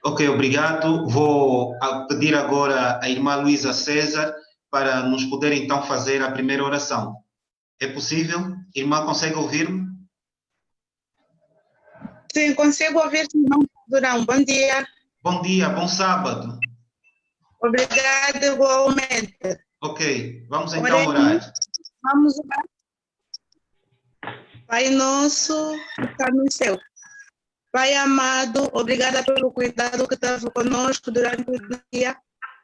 Ok, obrigado. Vou pedir agora à irmã Luísa César para nos poder então fazer a primeira oração. É possível? Irmã, consegue ouvir-me? Sim, consigo ouvir, irmão Durão. Bom dia. Bom dia, bom sábado. Obrigada igualmente. Ok, vamos então Oremos. orar. Vamos orar. Pai nosso, que está no céu. Pai amado, obrigada pelo cuidado que teve conosco durante o dia.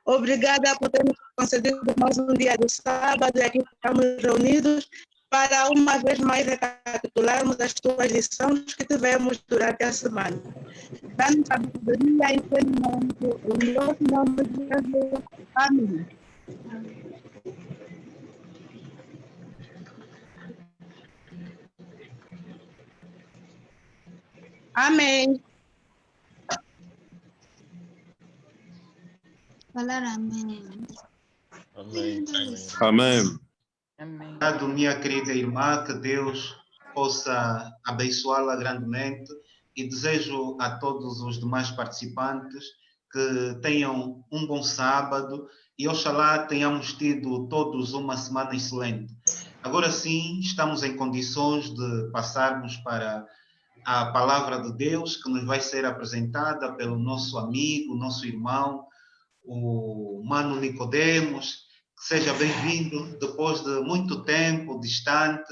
Obrigada por ter nos concedido mais um dia de sábado e aqui estamos reunidos para uma vez mais recapitularmos as tuas lições que tivemos durante a semana. Dá-nos sabedoria e entendimento em nosso nome de Jesus. Amém. Amém. Falar amém. Amém. Amém. Obrigado, minha querida irmã, que Deus possa abençoá-la grandemente e desejo a todos os demais participantes que tenham um bom sábado e oxalá tenhamos tido todos uma semana excelente. Agora sim, estamos em condições de passarmos para a palavra de Deus que nos vai ser apresentada pelo nosso amigo, nosso irmão, o Mano Nicodemos. Seja bem-vindo depois de muito tempo distante.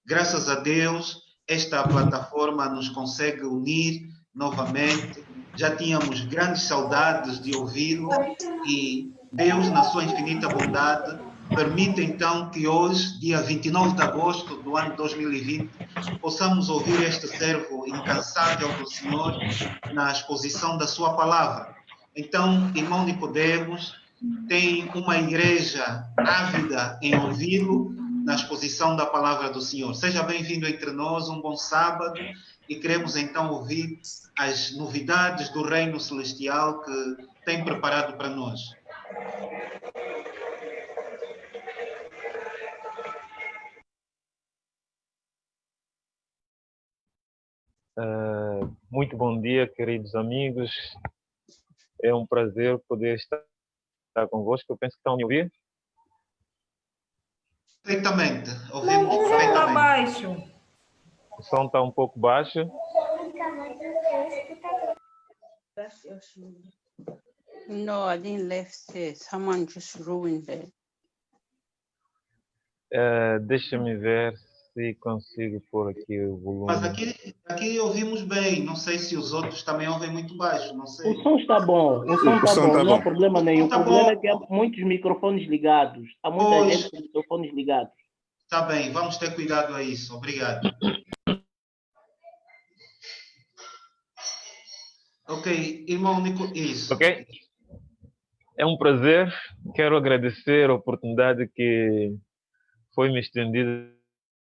Graças a Deus, esta plataforma nos consegue unir novamente. Já tínhamos grandes saudades de ouvi-lo e Deus, na sua infinita bondade, permite então que hoje, dia 29 de agosto do ano 2020, possamos ouvir este servo incansável do Senhor na exposição da sua palavra. Então, irmão Nicodemos, tem uma igreja ávida em ouvi-lo na exposição da palavra do Senhor. Seja bem-vindo entre nós, um bom sábado, e queremos então ouvir as novidades do reino celestial que tem preparado para nós. Muito bom dia, queridos amigos. É um prazer poder estar convosco. Eu penso que estão a me ouvir. Perfeitamente, ouvimos O som está baixo. O som está um pouco baixo. No, I didn't left it. Someone just ruined it. Deixa-me ver se consigo pôr aqui o volume. Mas aqui ouvimos bem. Não sei se os outros também ouvem muito baixo. Não sei. O som está bom. O som está bom. Não há problema nenhum. O problema é que há muitos microfones ligados. Há muita gente com microfones ligados. Está bem, vamos ter cuidado a isso. Obrigado. Ok, irmão Nico, isso. Ok? É um prazer. Quero agradecer a oportunidade que foi me estendida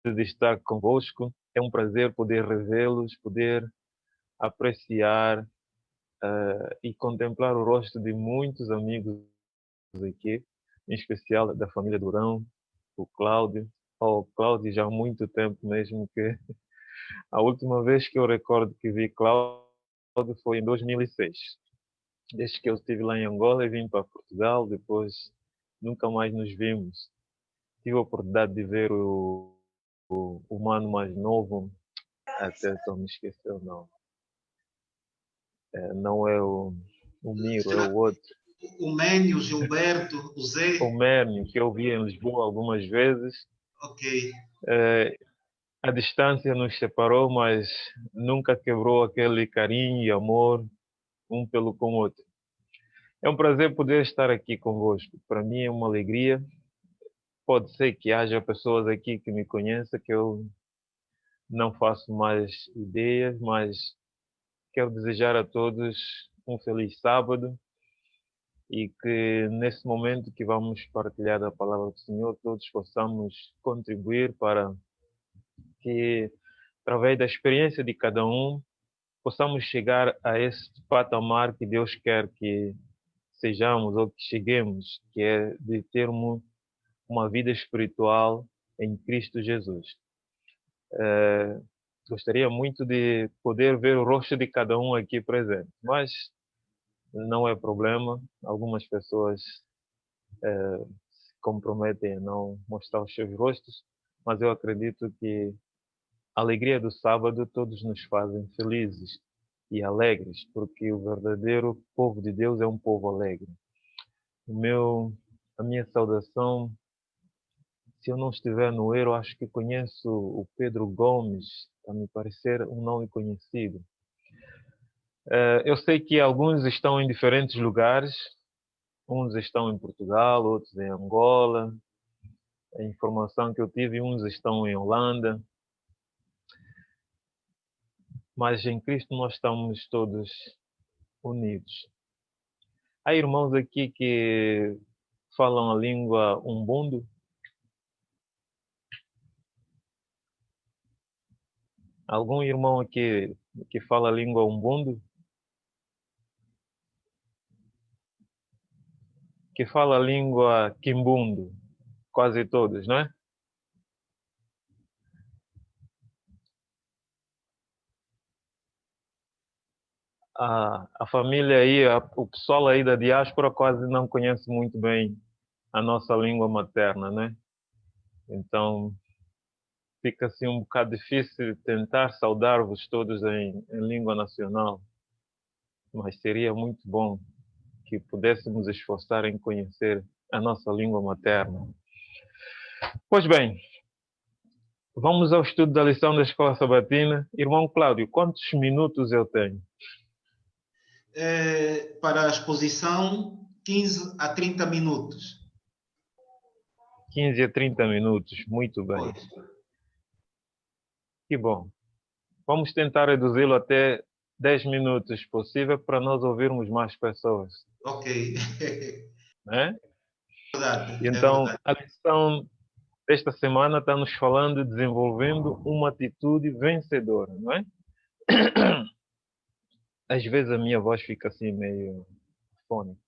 de estar convosco. É um prazer poder revê-los, poder apreciar e contemplar o rosto de muitos amigos aqui, em especial da família Durão, o Cláudio. O Cláudio já há muito tempo mesmo que a última vez que eu recordo que vi Cláudio foi em 2006. Desde que eu estive lá em Angola e vim para Portugal, depois nunca mais nos vimos. Tive a oportunidade de ver o mano mais novo, até só me esqueceu o nome. Não é o Miro, é o outro. O Mênio, o Gilberto, o Zé. O Mênio, que eu vi em Lisboa algumas vezes. Ok. A distância nos separou, mas nunca quebrou aquele carinho e amor um pelo com o outro. É um prazer poder estar aqui convosco. Para mim é uma alegria. Pode ser que haja pessoas aqui que me conheçam, que eu não faço mais ideias, mas quero desejar a todos um feliz sábado e que nesse momento que vamos partilhar a palavra do Senhor, todos possamos contribuir para que, através da experiência de cada um, possamos chegar a esse patamar que Deus quer que sejamos ou que cheguemos, que é de termos uma vida espiritual em Cristo Jesus. Gostaria muito de poder ver o rosto de cada um aqui presente, mas não é problema. Algumas pessoas se comprometem a não mostrar os seus rostos, mas eu acredito que a alegria do sábado todos nos fazem felizes e alegres, porque o verdadeiro povo de Deus é um povo alegre. A minha saudação, se eu não estiver no erro, acho que conheço o Pedro Gomes, a me parecer um nome conhecido. Eu sei que alguns estão em diferentes lugares, uns estão em Portugal, outros em Angola. A informação que eu tive, uns estão em Holanda. Mas em Cristo nós estamos todos unidos. Há irmãos aqui que falam a língua umbundo. Algum irmão aqui que fala a língua umbundo? Que fala a língua quimbundo? Quase todos, não é? A família aí, o pessoal aí da diáspora quase não conhece muito bem a nossa língua materna, né? Então, fica assim um bocado difícil tentar saudar-vos todos em língua nacional, mas seria muito bom que pudéssemos esforçar em conhecer a nossa língua materna. Pois bem, vamos ao estudo da lição da Escola Sabatina. Irmão Cláudio, quantos minutos eu tenho? Para a exposição, 15 a 30 minutos. 15 a 30 minutos, muito bem. Pois. Que bom. Vamos tentar reduzi-lo até 10 minutos possível para nós ouvirmos mais pessoas. Ok. Né? Verdade, Então, verdade. a lição desta semana está nos falando de desenvolvendo uma atitude vencedora, não é? Às vezes a minha voz fica assim meio fônica.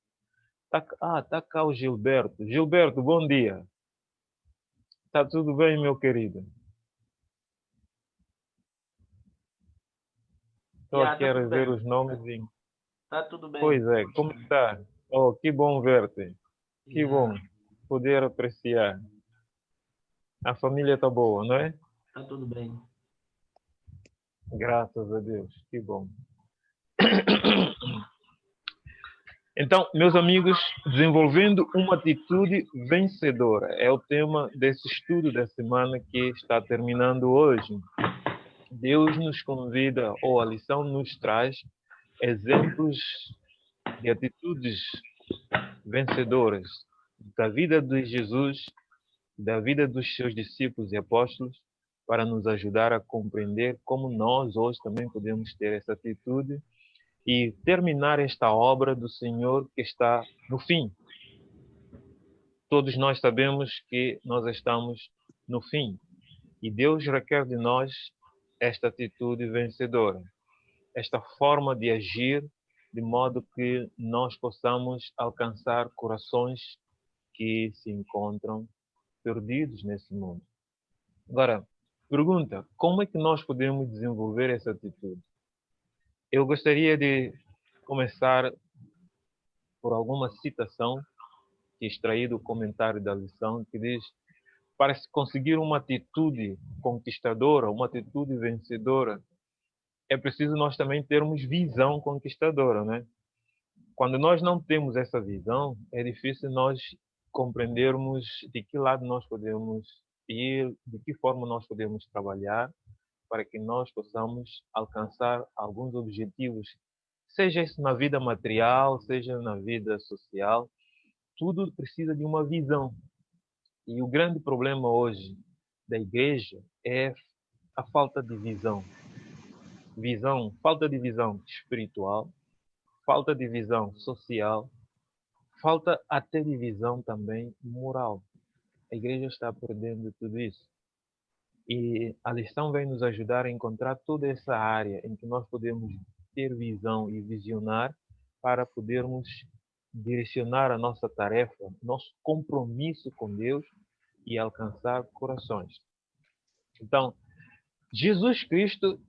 Tá cá o Gilberto. Gilberto, bom dia. Tá tudo bem, meu querido? Estou aqui a rever os nomes. Tá tudo bem. Pois é, como está? Oh, que bom ver-te. Que bom poder apreciar. A família está boa, não é? Tá tudo bem. Graças a Deus, que bom. Então, meus amigos, desenvolvendo uma atitude vencedora é o tema desse estudo da semana que está terminando hoje. Deus nos convida, ou a lição nos traz, exemplos de atitudes vencedoras da vida de Jesus, da vida dos seus discípulos e apóstolos, para nos ajudar a compreender como nós hoje também podemos ter essa atitude e terminar esta obra do Senhor que está no fim. Todos nós sabemos que nós estamos no fim e Deus requer de nós esta atitude vencedora, esta forma de agir de modo que nós possamos alcançar corações que se encontram perdidos nesse mundo. Agora, pergunta, como é que nós podemos desenvolver essa atitude? Eu gostaria de começar por alguma citação que extraí do comentário da lição, que diz: para se conseguir uma atitude conquistadora, uma atitude vencedora, é preciso nós também termos visão conquistadora, né? Quando nós não temos essa visão, é difícil nós compreendermos de que lado nós podemos ir, de que forma nós podemos trabalhar para que nós possamos alcançar alguns objetivos, seja isso na vida material, seja na vida social, tudo precisa de uma visão. E o grande problema hoje da igreja é a falta de visão. Falta de visão espiritual, falta de visão social, falta até de visão também moral. A igreja está perdendo tudo isso. E a lição vem nos ajudar a encontrar toda essa área em que nós podemos ter visão e visionar para podermos direcionar a nossa tarefa, nosso compromisso com Deus e alcançar corações. Então, Jesus Cristo,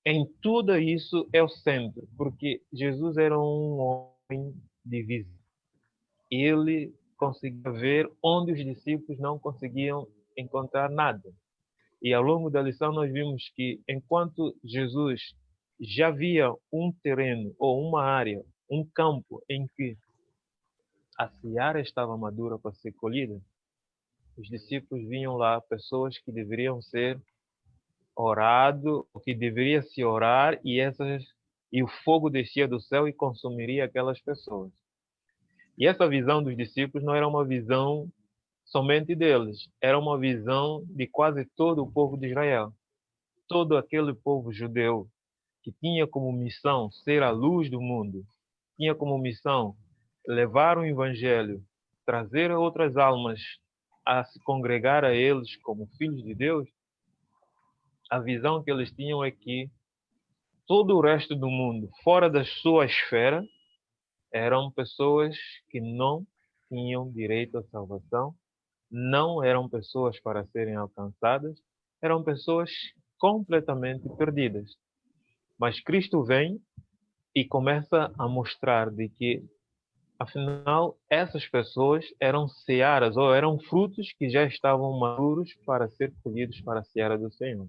em tudo isso, é o centro, porque Jesus era um de visão. Ele conseguia ver onde os discípulos não conseguiam encontrar nada. E ao longo da lição nós vimos que enquanto Jesus já via um terreno ou uma área, um campo em que a seara estava madura para ser colhida, os discípulos vinham lá pessoas que deveriam ser orado, que deveria se orar e o fogo descia do céu e consumiria aquelas pessoas. E essa visão dos discípulos não era uma visão somente deles, era uma visão de quase todo o povo de Israel. Todo aquele povo judeu que tinha como missão ser a luz do mundo, tinha como missão levar o evangelho, trazer outras almas a se congregar a eles como filhos de Deus, a visão que eles tinham é que todo o resto do mundo, fora da sua esfera, eram pessoas que não tinham direito à salvação, não eram pessoas para serem alcançadas, eram pessoas completamente perdidas. Mas Cristo vem e começa a mostrar de que, afinal, essas pessoas eram searas ou eram frutos que já estavam maduros para ser colhidos para a seara do Senhor.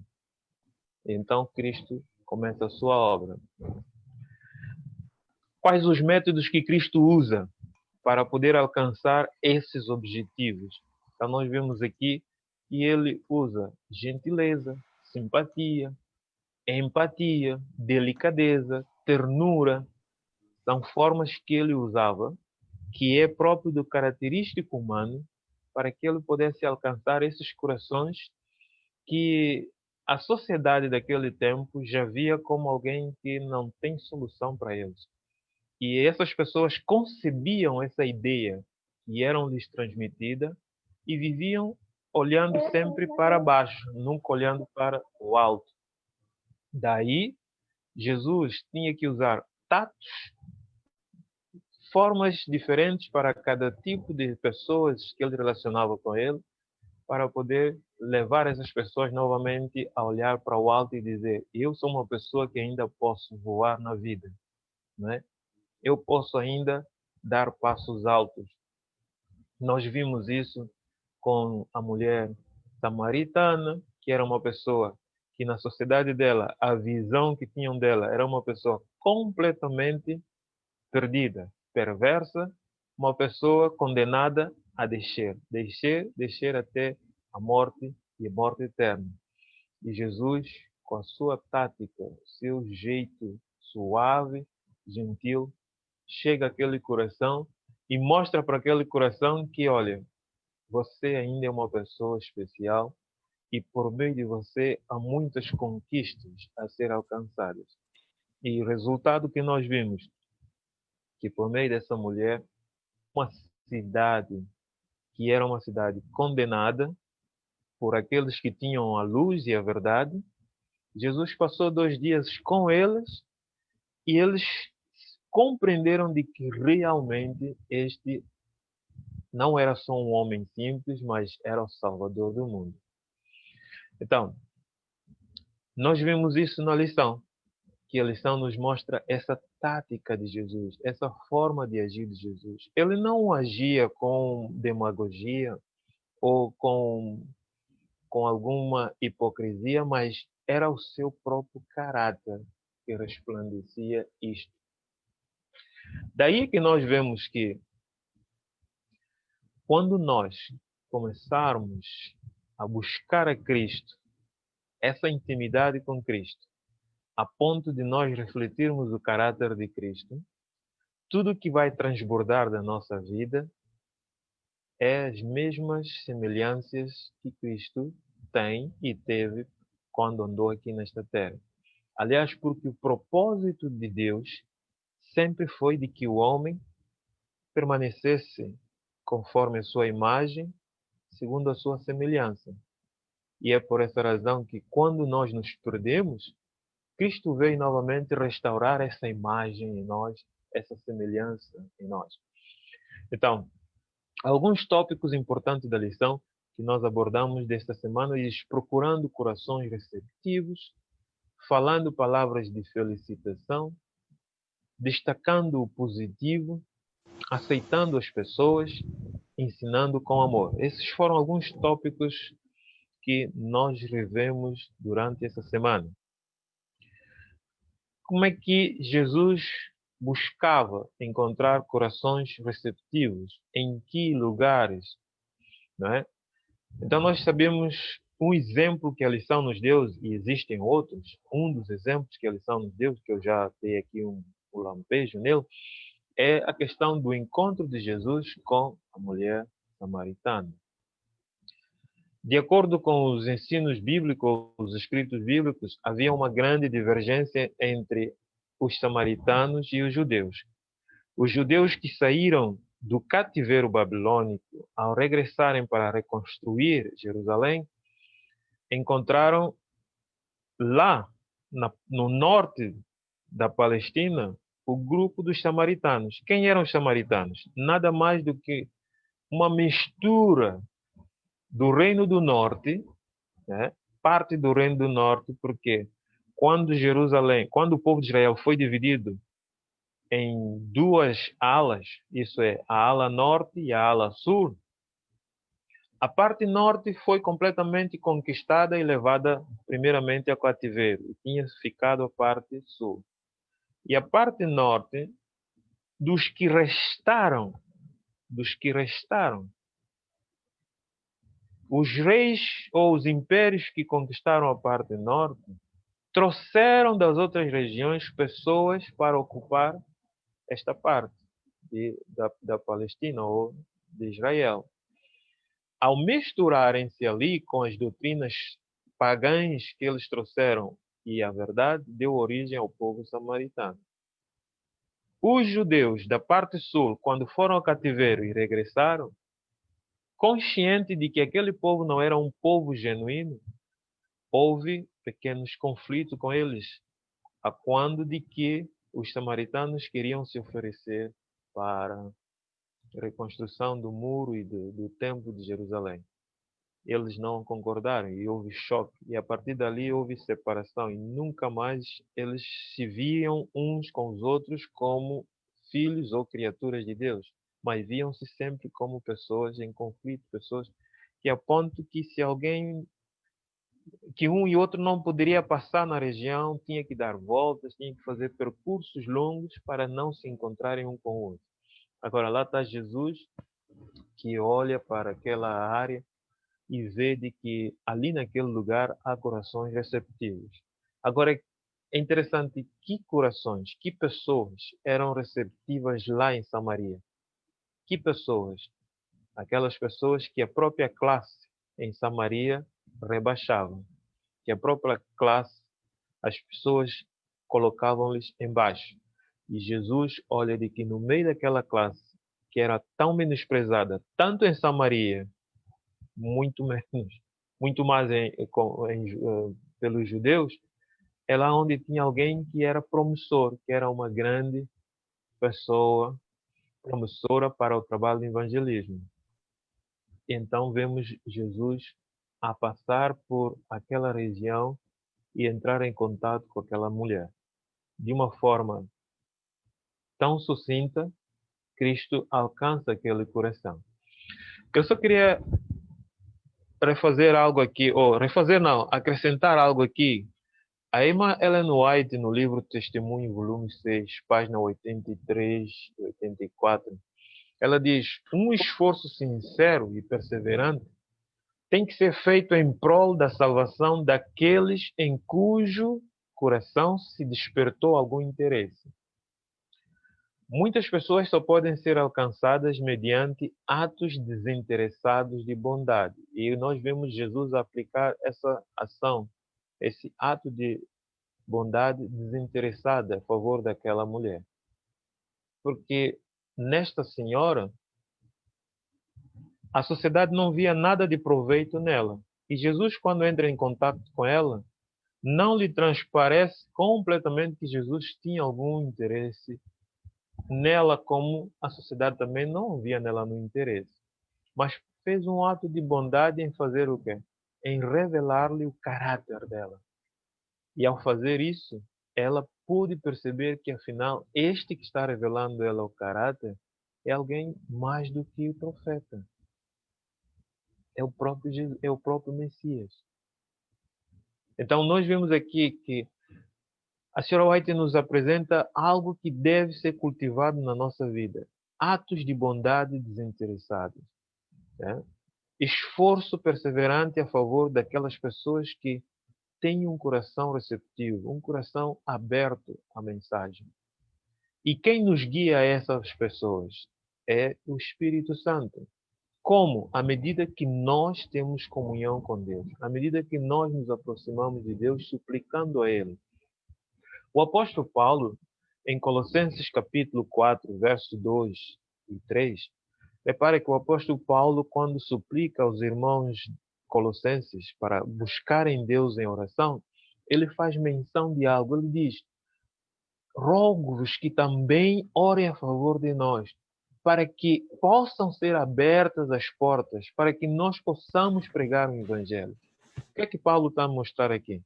Então Cristo começa a sua obra. Quais os métodos que Cristo usa para poder alcançar esses objetivos? Então nós vemos aqui que ele usa gentileza, simpatia, empatia, delicadeza, ternura. São formas que ele usava, que é próprio do característico humano, para que ele pudesse alcançar esses corações que a sociedade daquele tempo já via como alguém que não tem solução para eles. E essas pessoas concebiam essa ideia que eram-lhes transmitida e viviam olhando sempre para baixo, nunca olhando para o alto. Daí, Jesus tinha que usar tatos, formas diferentes para cada tipo de pessoas que ele relacionava com ele, para poder levar essas pessoas novamente a olhar para o alto e dizer: eu sou uma pessoa que ainda posso voar na vida, né? Eu posso ainda dar passos altos. Nós vimos isso com a mulher samaritana, que era uma pessoa que na sociedade dela, a visão que tinham dela era uma pessoa completamente perdida, perversa, uma pessoa condenada a descer até a morte e a morte eterna. E Jesus, com a sua tática, seu jeito suave, gentil, chega àquele coração e mostra para aquele coração que, olha, você ainda é uma pessoa especial e por meio de você há muitas conquistas a ser alcançadas. E o resultado que nós vimos, que por meio dessa mulher, uma cidade que era uma cidade condenada por aqueles que tinham a luz e a verdade, Jesus passou 2 dias com eles e eles compreenderam de que realmente este não era só um homem simples, mas era o Salvador do mundo. Então, nós vimos isso na lição, que a lição nos mostra essa tática de Jesus, essa forma de agir de Jesus. Ele não agia com demagogia ou com alguma hipocrisia, mas era o seu próprio caráter que resplandecia isto. Daí que nós vemos que quando nós começarmos a buscar a Cristo, essa intimidade com Cristo, a ponto de nós refletirmos o caráter de Cristo, tudo que vai transbordar da nossa vida é as mesmas semelhanças que Cristo tem e teve quando andou aqui nesta terra. Aliás, porque o propósito de Deus sempre foi de que o homem permanecesse conforme a sua imagem, segundo a sua semelhança. E é por essa razão que quando nós nos perdemos, Cristo veio novamente restaurar essa imagem em nós, essa semelhança em nós. Então, alguns tópicos importantes da lição que nós abordamos desta semana é procurando corações receptivos, falando palavras de felicitação, destacando o positivo, aceitando as pessoas, ensinando com amor. Esses foram alguns tópicos que nós revemos durante essa semana. Como é que Jesus buscava encontrar corações receptivos? Em que lugares? Não é? Então nós sabemos um exemplo que a lição nos deu, e existem outros, um dos exemplos que a lição nos deu, que eu já dei aqui um lampejo nele, é a questão do encontro de Jesus com a mulher samaritana. De acordo com os ensinos bíblicos, os escritos bíblicos, havia uma grande divergência entre os samaritanos e os judeus. Os judeus que saíram do cativeiro babilônico, ao regressarem para reconstruir Jerusalém, encontraram lá, no norte da Palestina, o grupo dos samaritanos. Quem eram os samaritanos? Nada mais do que uma mistura do Reino do Norte, né? Parte do Reino do Norte, porque quando o povo de Israel foi dividido em duas alas, isso é, a ala norte e a ala sul, a parte norte foi completamente conquistada e levada primeiramente ao cativeiro, e tinha ficado a parte sul. E a parte norte, dos que restaram, os reis ou os impérios que conquistaram a parte norte trouxeram das outras regiões pessoas para ocupar esta parte da Palestina ou de Israel. Ao misturarem-se ali com as doutrinas pagãs que eles trouxeram e a verdade, deu origem ao povo samaritano. Os judeus da parte sul, quando foram ao cativeiro e regressaram, consciente de que aquele povo não era um povo genuíno, houve pequenos conflitos com eles, a quando de que os samaritanos queriam se oferecer para a reconstrução do muro e do templo de Jerusalém. Eles não concordaram e houve choque. E a partir dali houve separação e nunca mais eles se viam uns com os outros como filhos ou criaturas de Deus, mas viam-se sempre como pessoas em conflito, pessoas que a ponto que um e outro não poderia passar na região, tinha que dar voltas, tinha que fazer percursos longos para não se encontrarem um com o outro. Agora lá está Jesus, que olha para aquela área e vê de que ali naquele lugar há corações receptivos. Agora é interessante que corações, que pessoas eram receptivas lá em Samaria. Que pessoas? Aquelas pessoas que a própria classe em Samaria rebaixavam. Que a própria classe, as pessoas colocavam-lhes embaixo. E Jesus olha de que no meio daquela classe, que era tão menosprezada, tanto em Samaria, muito mais pelos judeus, é lá onde tinha alguém que era promissor, que era uma grande pessoa, promissora para o trabalho de evangelismo. Então vemos Jesus a passar por aquela região e entrar em contato com aquela mulher. De uma forma tão sucinta, Cristo alcança aquele coração. Eu só queria acrescentar algo aqui. A irmã Ellen White, no livro Testemunho, volume 6, página 83 e 84, ela diz: um esforço sincero e perseverante tem que ser feito em prol da salvação daqueles em cujo coração se despertou algum interesse. Muitas pessoas só podem ser alcançadas mediante atos desinteressados de bondade. E nós vemos Jesus aplicar essa ação, esse ato de bondade desinteressada a favor daquela mulher. Porque nesta senhora, a sociedade não via nada de proveito nela. E Jesus, quando entra em contato com ela, não lhe transparece completamente que Jesus tinha algum interesse nela, como a sociedade também não via nela no interesse. Mas fez um ato de bondade em fazer o quê? Em revelar-lhe o caráter dela. E ao fazer isso, ela pôde perceber que, afinal, este que está revelando ela o caráter é alguém mais do que o profeta. É o próprio Jesus, é o próprio Messias. Então, nós vemos aqui que a senhora White nos apresenta algo que deve ser cultivado na nossa vida. Atos de bondade desinteressados. Né? Esforço perseverante a favor daquelas pessoas que têm um coração receptivo, um coração aberto à mensagem. E quem nos guia a essas pessoas é o Espírito Santo. Como? À medida que nós temos comunhão com Deus, à medida que nós nos aproximamos de Deus, suplicando a Ele. O apóstolo Paulo, em Colossenses capítulo 4, versos 2 e 3, repare que o apóstolo Paulo, quando suplica aos irmãos colossenses para buscarem Deus em oração, ele faz menção de algo. Ele diz: rogo-vos que também orem a favor de nós, para que possam ser abertas as portas, para que nós possamos pregar o Evangelho. O que é que Paulo está a mostrar aqui?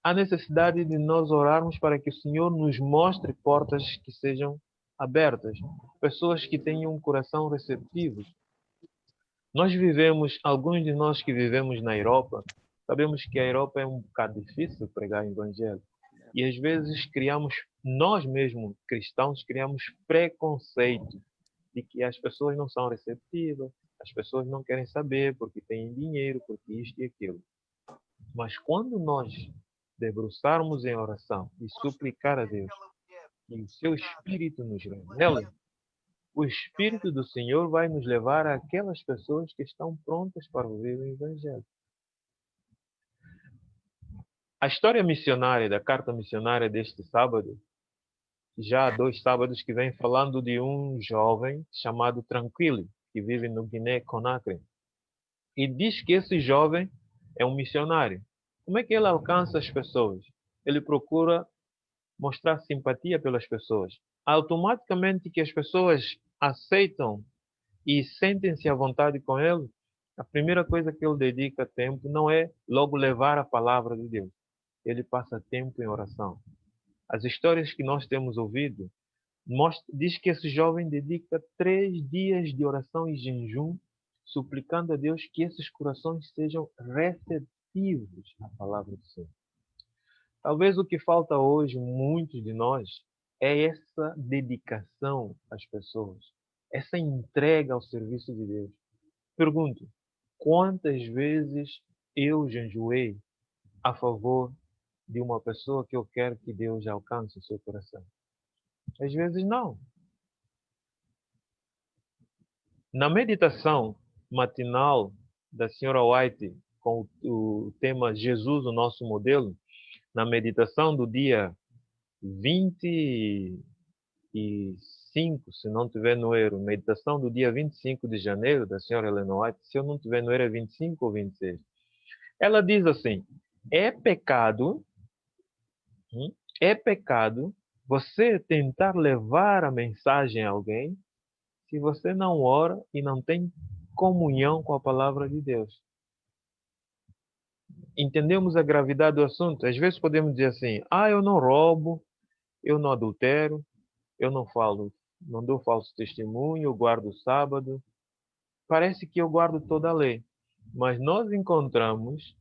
A necessidade de nós orarmos para que o Senhor nos mostre portas que sejam abertas, pessoas que tenham um coração receptivo. Nós vivemos, alguns de nós que vivemos na Europa, sabemos que a Europa é um bocado difícil pregar o Evangelho. E às vezes criamos, nós mesmos cristãos, criamos preconceito de que as pessoas não são receptivas, as pessoas não querem saber porque têm dinheiro, porque isto e aquilo. Mas quando nós debruçarmos em oração e suplicar a Deus que o seu Espírito nos revele, o Espírito do Senhor vai nos levar àquelas pessoas que estão prontas para ouvir o Evangelho. A história missionária, da carta missionária deste sábado, já há 2 sábados que vem falando de um jovem chamado Tranquilo, que vive no Guiné-Conakry. E diz que esse jovem é um missionário. Como é que ele alcança as pessoas? Ele procura mostrar simpatia pelas pessoas. Automaticamente que as pessoas aceitam e sentem-se à vontade com ele, a primeira coisa que ele dedica tempo não é logo levar a palavra de Deus. Ele passa tempo em oração. As histórias que nós temos ouvido diz que esse jovem dedica 3 dias de oração e jejum, suplicando a Deus que esses corações sejam receptivos à palavra do Senhor. Talvez o que falta hoje, muitos de nós, é essa dedicação às pessoas, essa entrega ao serviço de Deus. Pergunto, quantas vezes eu jejuei a favor de uma pessoa que eu quero que Deus alcance o seu coração? Às vezes não. Na meditação matinal da senhora White, com o tema Jesus, o nosso modelo, na meditação do dia 25, se não tiver no erro, meditação do dia 25 de janeiro, da senhora Ellen White, se eu não tiver no erro, é 25 ou 26. Ela diz assim: é pecado você tentar levar a mensagem a alguém se você não ora e não tem comunhão com a palavra de Deus. Entendemos a gravidade do assunto? Às vezes podemos dizer assim: eu não roubo, eu não adultero, eu não dou falso testemunho, eu guardo o sábado. Parece que eu guardo toda a lei. Mas nós encontramos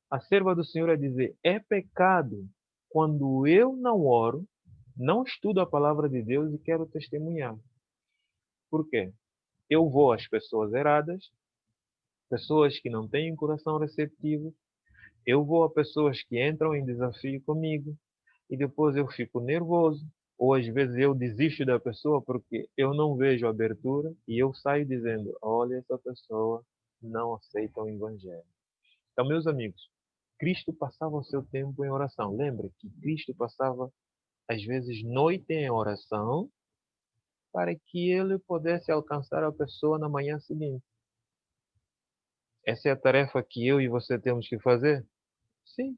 a serva do Senhor a dizer: é pecado quando eu não oro, não estudo a palavra de Deus e quero testemunhar. Por quê? Eu vou às pessoas erradas, pessoas que não têm coração receptivo, eu vou a pessoas que entram em desafio comigo e depois eu fico nervoso, ou às vezes eu desisto da pessoa porque eu não vejo abertura e eu saio dizendo: olha, essa pessoa não aceita o Evangelho. Então, meus amigos, Cristo passava o seu tempo em oração. Lembra que Cristo passava, às vezes, noite em oração para que ele pudesse alcançar a pessoa na manhã seguinte. Essa é a tarefa que eu e você temos que fazer? Sim,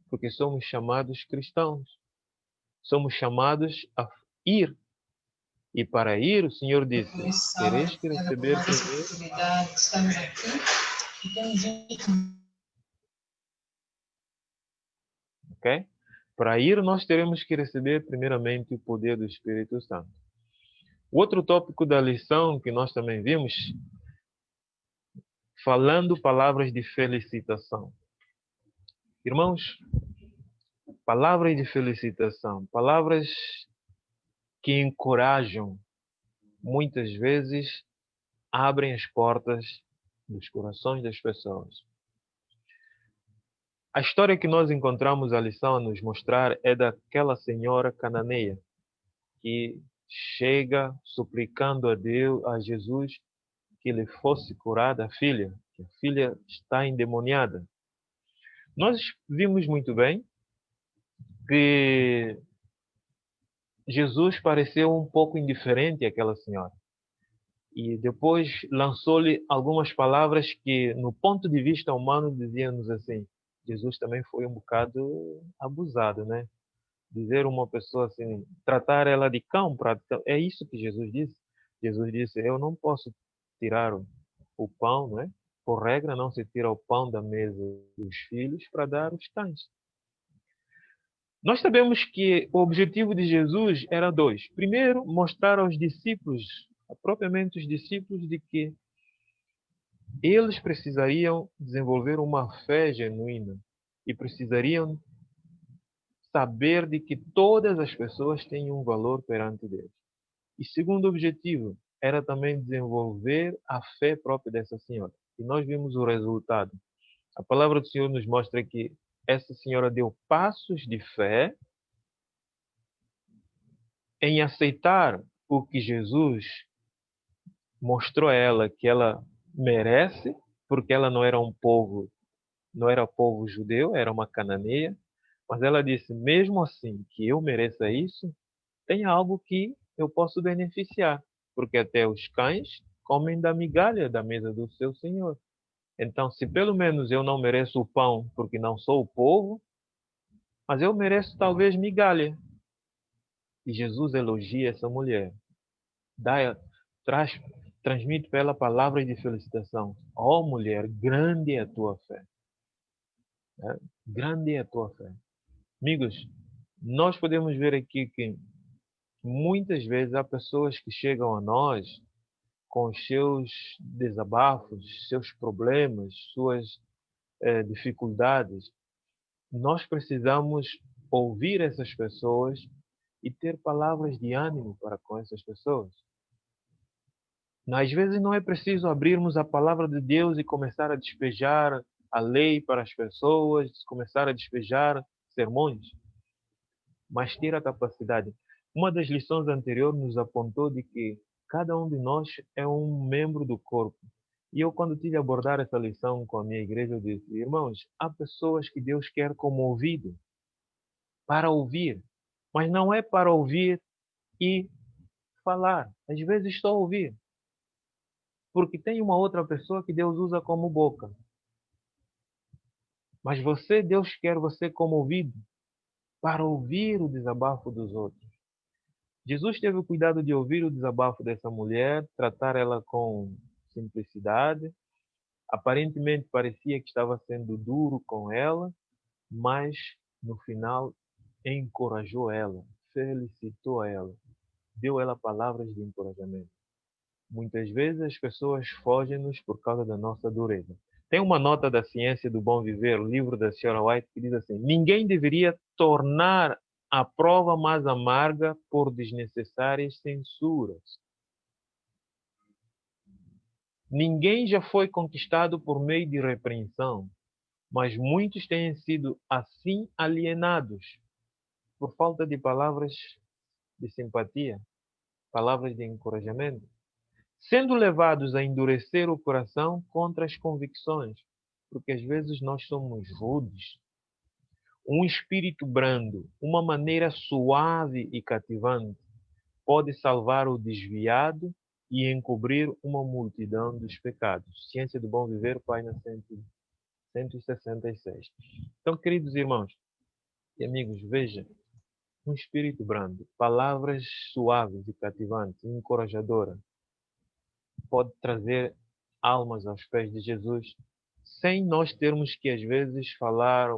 porque somos chamados cristãos. Somos chamados a ir. E para ir, o Senhor disse: tereis que receber primeiro. Estamos aqui. Ok? Para ir, nós teremos que receber primeiramente o poder do Espírito Santo. O outro tópico da lição que nós também vimos, falando palavras de felicitação. Irmãos, palavras de felicitação, palavras que encorajam, muitas vezes abrem as portas dos corações das pessoas. A história que nós encontramos a lição a nos mostrar é daquela senhora cananeia que chega suplicando a Deus, a Jesus, que lhe fosse curada a filha, que a filha está endemoniada. Nós vimos muito bem que Jesus pareceu um pouco indiferente àquela senhora. E depois lançou-lhe algumas palavras que, no ponto de vista humano, diziam-nos assim, Jesus também foi um bocado abusado, né? Dizer uma pessoa assim, tratar ela de cão, é isso que Jesus disse. Jesus disse, eu não posso tirar o pão, né? Por regra, não se tira o pão da mesa dos filhos para dar aos cães. Nós sabemos que o objetivo de Jesus era dois. Primeiro, mostrar aos discípulos, propriamente os discípulos, de que eles precisariam desenvolver uma fé genuína e precisariam saber de que todas as pessoas têm um valor perante Deus. E segundo objetivo era também desenvolver a fé própria dessa senhora. E nós vimos o resultado. A palavra do Senhor nos mostra que essa senhora deu passos de fé em aceitar o que Jesus mostrou a ela que ela merece, porque ela não era não era povo judeu, era uma cananeia, mas ela disse, mesmo assim que eu mereça isso, tem algo que eu posso beneficiar, porque até os cães comem da migalha da mesa do seu Senhor. Então, se pelo menos eu não mereço o pão, porque não sou o povo, mas eu mereço talvez migalha. E Jesus elogia essa mulher. Transmite para ela palavras de felicitação. Ó mulher, grande é a tua fé. Grande é a tua fé. Amigos, nós podemos ver aqui que muitas vezes há pessoas que chegam a nós com os seus desabafos, seus problemas, suas dificuldades. Nós precisamos ouvir essas pessoas e ter palavras de ânimo para com essas pessoas. Às vezes não é preciso abrirmos a palavra de Deus e começar a despejar a lei para as pessoas, começar a despejar sermões, mas ter a capacidade. Uma das lições anteriores nos apontou de que cada um de nós é um membro do corpo. E eu, quando tive a abordar essa lição com a minha igreja, eu disse, irmãos, há pessoas que Deus quer como ouvido, para ouvir, mas não é para ouvir e falar. Às vezes estou a ouvir, porque tem uma outra pessoa que Deus usa como boca. Mas Deus quer você como ouvido, para ouvir o desabafo dos outros. Jesus teve o cuidado de ouvir o desabafo dessa mulher, tratar ela com simplicidade. Aparentemente parecia que estava sendo duro com ela, mas no final encorajou ela, felicitou ela, deu ela palavras de encorajamento. Muitas vezes as pessoas fogem-nos por causa da nossa dureza. Tem uma nota da Ciência do Bom Viver, livro da Sra. White, que diz assim, ninguém deveria tornar a prova mais amarga por desnecessárias censuras. Ninguém já foi conquistado por meio de repreensão, mas muitos têm sido assim alienados por falta de palavras de simpatia, palavras de encorajamento, sendo levados a endurecer o coração contra as convicções, porque às vezes nós somos rudes. Um espírito brando, uma maneira suave e cativante, pode salvar o desviado e encobrir uma multidão dos pecados. Ciência do Bom Viver, página 166. Então, queridos irmãos e amigos, veja, um espírito brando, palavras suaves e cativantes, encorajadoras, pode trazer almas aos pés de Jesus, sem nós termos que, às vezes, falar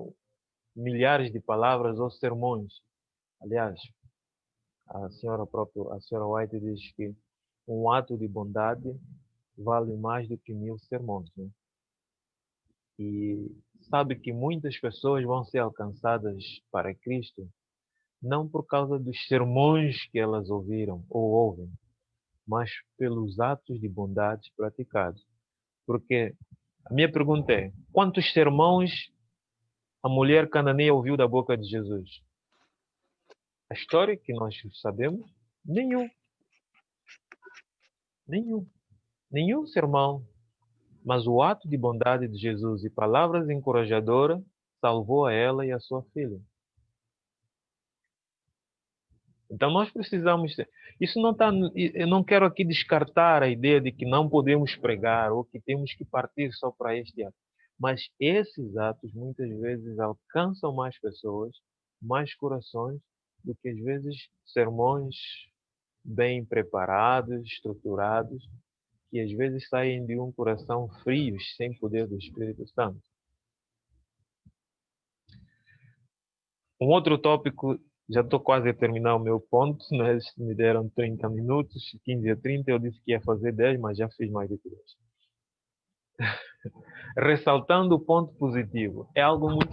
milhares de palavras ou sermões. Aliás, a senhora White diz que um ato de bondade vale mais do que 1000 sermões, né? E sabe que muitas pessoas vão ser alcançadas para Cristo não por causa dos sermões que elas ouviram ou ouvem, mas pelos atos de bondade praticados. Porque a minha pergunta é: quantos sermões a mulher cananeia ouviu da boca de Jesus? A história que nós sabemos, nenhum. Nenhum sermão. Mas o ato de bondade de Jesus e palavras encorajadoras salvou a ela e a sua filha. Então nós precisamos. Isso não está. Eu não quero aqui descartar a ideia de que não podemos pregar ou que temos que partir só para este ato. Mas esses atos muitas vezes alcançam mais pessoas, mais corações, do que às vezes sermões bem preparados, estruturados, que às vezes saem de um coração frio, sem poder do Espírito Santo. Um outro tópico, já estou quase a terminar o meu ponto, né? Me deram 30 minutos, 15 a 30, eu disse que ia fazer 10, mas já fiz mais de 3. Ressaltando o ponto positivo. É algo muito...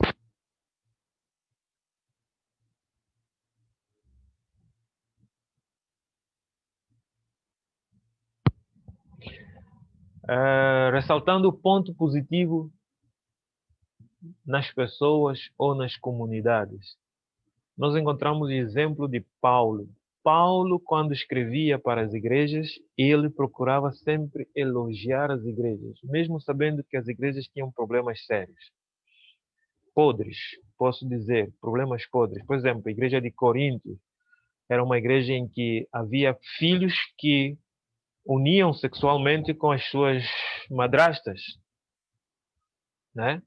ressaltando o ponto positivo nas pessoas ou nas comunidades. Nós encontramos o exemplo de Paulo. Paulo, quando escrevia para as igrejas, ele procurava sempre elogiar as igrejas, mesmo sabendo que as igrejas tinham problemas sérios. Podres, posso dizer, problemas podres. Por exemplo, a igreja de Corinto era uma igreja em que havia filhos que uniam sexualmente com as suas madrastas, né?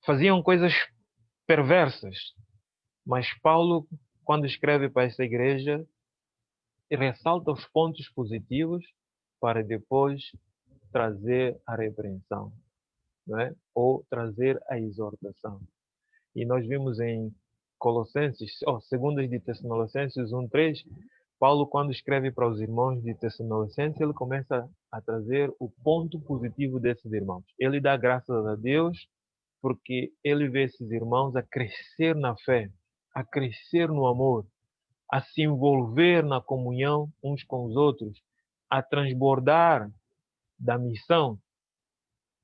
Faziam coisas perversas. Mas Paulo, quando escreve para essa igreja, ressalta os pontos positivos para depois trazer a repreensão, não é? Ou trazer a exortação. E nós vimos em segundas de Tessalonicenses 1:3, Paulo, quando escreve para os irmãos de Tessalonicenses, ele começa a trazer o ponto positivo desses irmãos. Ele dá graças a Deus porque ele vê esses irmãos a crescer na fé, a crescer no amor, a se envolver na comunhão uns com os outros, a transbordar da missão.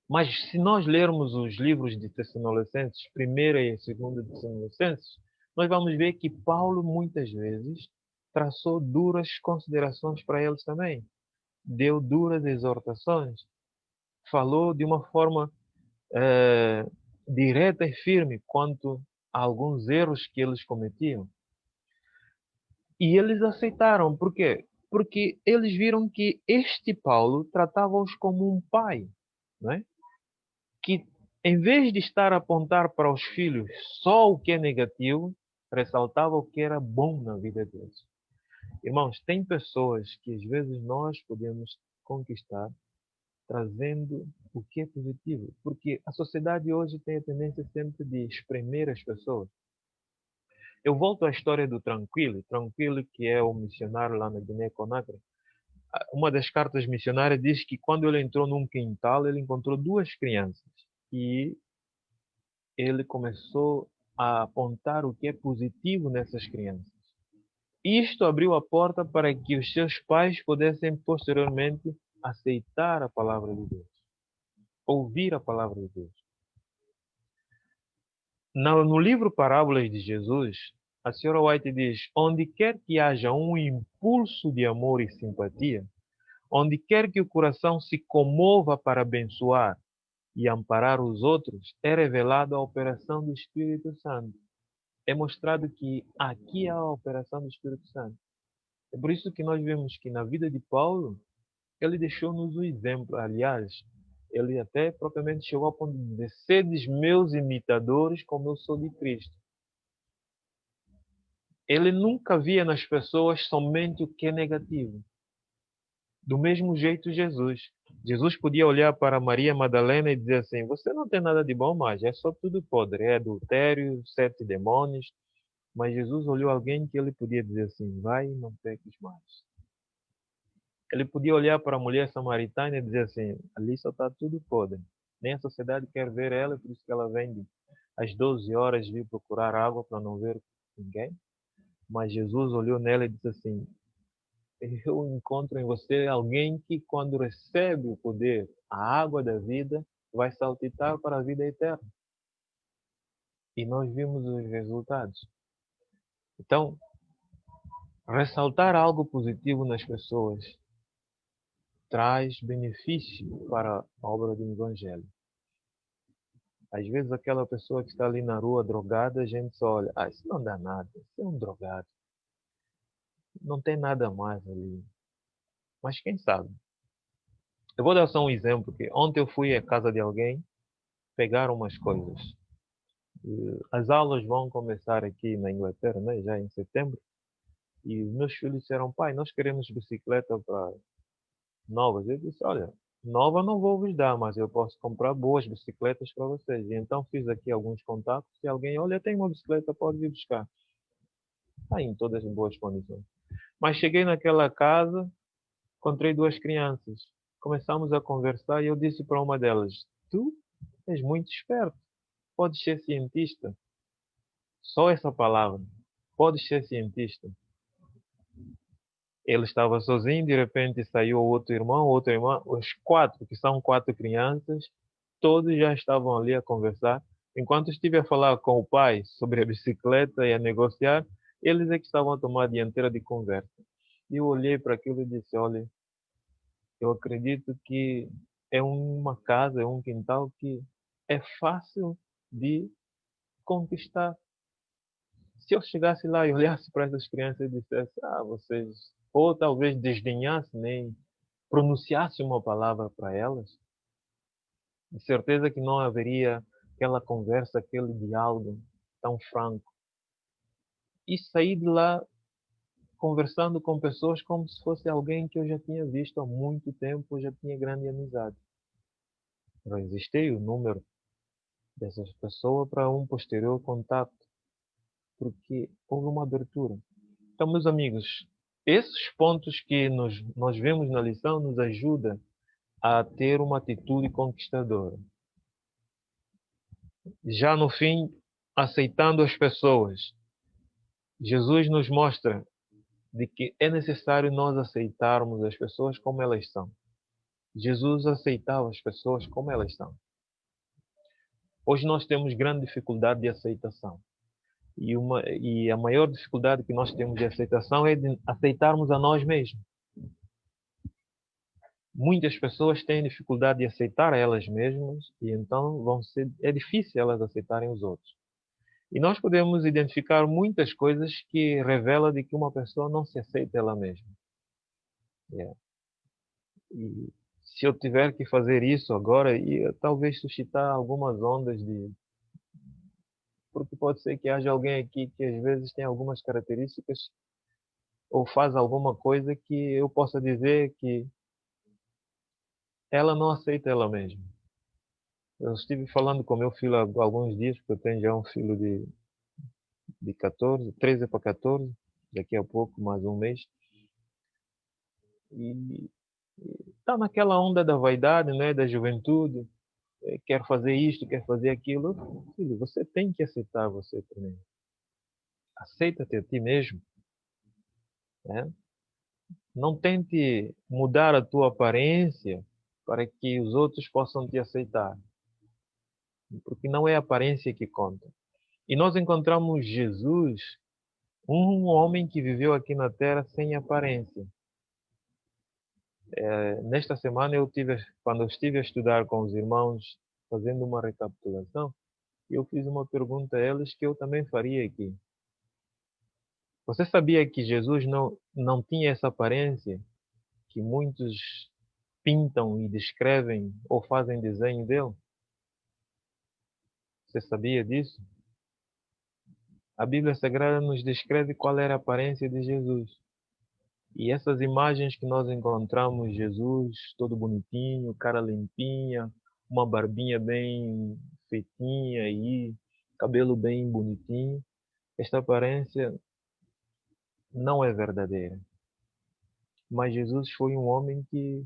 Mas se nós lermos os livros de Tessalonicenses, 1ª e 2ª de Tessalonicenses, nós vamos ver que Paulo muitas vezes traçou duras considerações para eles também. Deu duras exortações. Falou de uma forma direta e firme quanto a alguns erros que eles cometiam. E eles aceitaram. Por quê? Porque eles viram que este Paulo tratava-os como um pai, não é? Que, em vez de estar a apontar para os filhos só o que é negativo, ressaltava o que era bom na vida deles. Irmãos, tem pessoas que às vezes nós podemos conquistar trazendo o que é positivo. Porque a sociedade hoje tem a tendência sempre de espremer as pessoas. Eu volto à história do Tranquilo, que é o missionário lá na Guiné-Conakry. Uma das cartas missionárias diz que quando ele entrou num quintal, ele encontrou 2 crianças. E ele começou a apontar o que é positivo nessas crianças. Isto abriu a porta para que os seus pais pudessem posteriormente aceitar a palavra de Deus, ouvir a palavra de Deus. No livro Parábolas de Jesus, a senhora White diz: onde quer que haja um impulso de amor e simpatia, onde quer que o coração se comova para abençoar e amparar os outros, é revelada a operação do Espírito Santo. É mostrado que aqui há a operação do Espírito Santo. É por isso que nós vemos que na vida de Paulo, ele deixou-nos o exemplo. Aliás, ele até propriamente chegou ao ponto de dizer: sedes meus imitadores como eu sou de Cristo. Ele nunca via nas pessoas somente o que é negativo. Do mesmo jeito, Jesus podia olhar para Maria Madalena e dizer assim: você não tem nada de bom, mas é só tudo podre, é adultério, 7 demônios. Mas Jesus olhou alguém que ele podia dizer assim: vai e não peques mais. Ele podia olhar para a mulher samaritana e dizer assim: ali só está tudo podre. Nem a sociedade quer ver ela, por isso que ela vem às 12 horas vir procurar água para não ver ninguém. Mas Jesus olhou nela e disse assim: eu encontro em você alguém que, quando recebe o poder, a água da vida, vai saltitar para a vida eterna. E nós vimos os resultados. Então, ressaltar algo positivo nas pessoas traz benefício para a obra do Evangelho. Às vezes, aquela pessoa que está ali na rua drogada, a gente só olha: isso não dá nada, isso é um drogado. Não tem nada mais ali. Mas quem sabe? Eu vou dar só um exemplo. Que ontem eu fui à casa de alguém pegar umas coisas. As aulas vão começar aqui na Inglaterra, né, já em setembro. E os meus filhos disseram: pai, nós queremos bicicleta para novas. Eu disse: olha, nova não vou vos dar, mas eu posso comprar boas bicicletas para vocês. E então fiz aqui alguns contatos. Se alguém: olha, tem uma bicicleta, pode vir buscar. Está em todas as boas condições. Mas cheguei naquela casa, encontrei 2 crianças. Começamos a conversar e eu disse para uma delas: tu és muito esperto, podes ser cientista. Só essa palavra, podes ser cientista. Ele estava sozinho, de repente saiu outra irmã, os 4, que são 4 crianças, todos já estavam ali a conversar. Enquanto estive a falar com o pai sobre a bicicleta e a negociar, eles é que estavam a tomar a dianteira de conversa. E eu olhei para aquilo e disse: olha, eu acredito que é uma casa, é um quintal que é fácil de conquistar. Se eu chegasse lá e olhasse para essas crianças e dissesse: vocês, ou talvez desdenhasse, nem pronunciasse uma palavra para elas, de certeza que não haveria aquela conversa, aquele diálogo tão franco. E saí de lá conversando com pessoas como se fosse alguém que eu já tinha visto há muito tempo, eu já tinha grande amizade. Registrei o número dessas pessoas para um posterior contato, porque houve uma abertura. Então, meus amigos, esses pontos que nós vemos na lição nos ajudam a ter uma atitude conquistadora. Já no fim, aceitando as pessoas, Jesus nos mostra de que é necessário nós aceitarmos as pessoas como elas são. Jesus aceitava as pessoas como elas são. Hoje nós temos grande dificuldade de aceitação. E a maior dificuldade que nós temos de aceitação é de aceitarmos a nós mesmos. Muitas pessoas têm dificuldade de aceitar a elas mesmas e então é difícil elas aceitarem os outros. E nós podemos identificar muitas coisas que revelam de que uma pessoa não se aceita ela mesma. E se eu tiver que fazer isso agora, ia talvez suscitar algumas ondas de... Porque pode ser que haja alguém aqui que às vezes tem algumas características ou faz alguma coisa que eu possa dizer que ela não aceita ela mesma. Eu estive falando com meu filho há alguns dias, porque eu tenho já um filho de 14, 13 para 14, daqui a pouco, mais um mês. E está naquela onda da vaidade, né, da juventude, quer fazer isto, quer fazer aquilo. Filho, você tem que aceitar você primeiro. Aceita-te a ti mesmo. Né? Não tente mudar a tua aparência para que os outros possam te aceitar. Porque não é a aparência que conta. E nós encontramos Jesus, um homem que viveu aqui na Terra sem aparência. Nesta semana, quando eu estive a estudar com os irmãos, fazendo uma recapitulação, eu fiz uma pergunta a eles que eu também faria aqui. Você sabia que Jesus não tinha essa aparência que muitos pintam e descrevem ou fazem desenho dele? Você sabia disso? A Bíblia Sagrada nos descreve qual era a aparência de Jesus. E essas imagens que nós encontramos, Jesus todo bonitinho, cara limpinha, uma barbinha bem feitinha aí, cabelo bem bonitinho, esta aparência não é verdadeira. Mas Jesus foi um homem que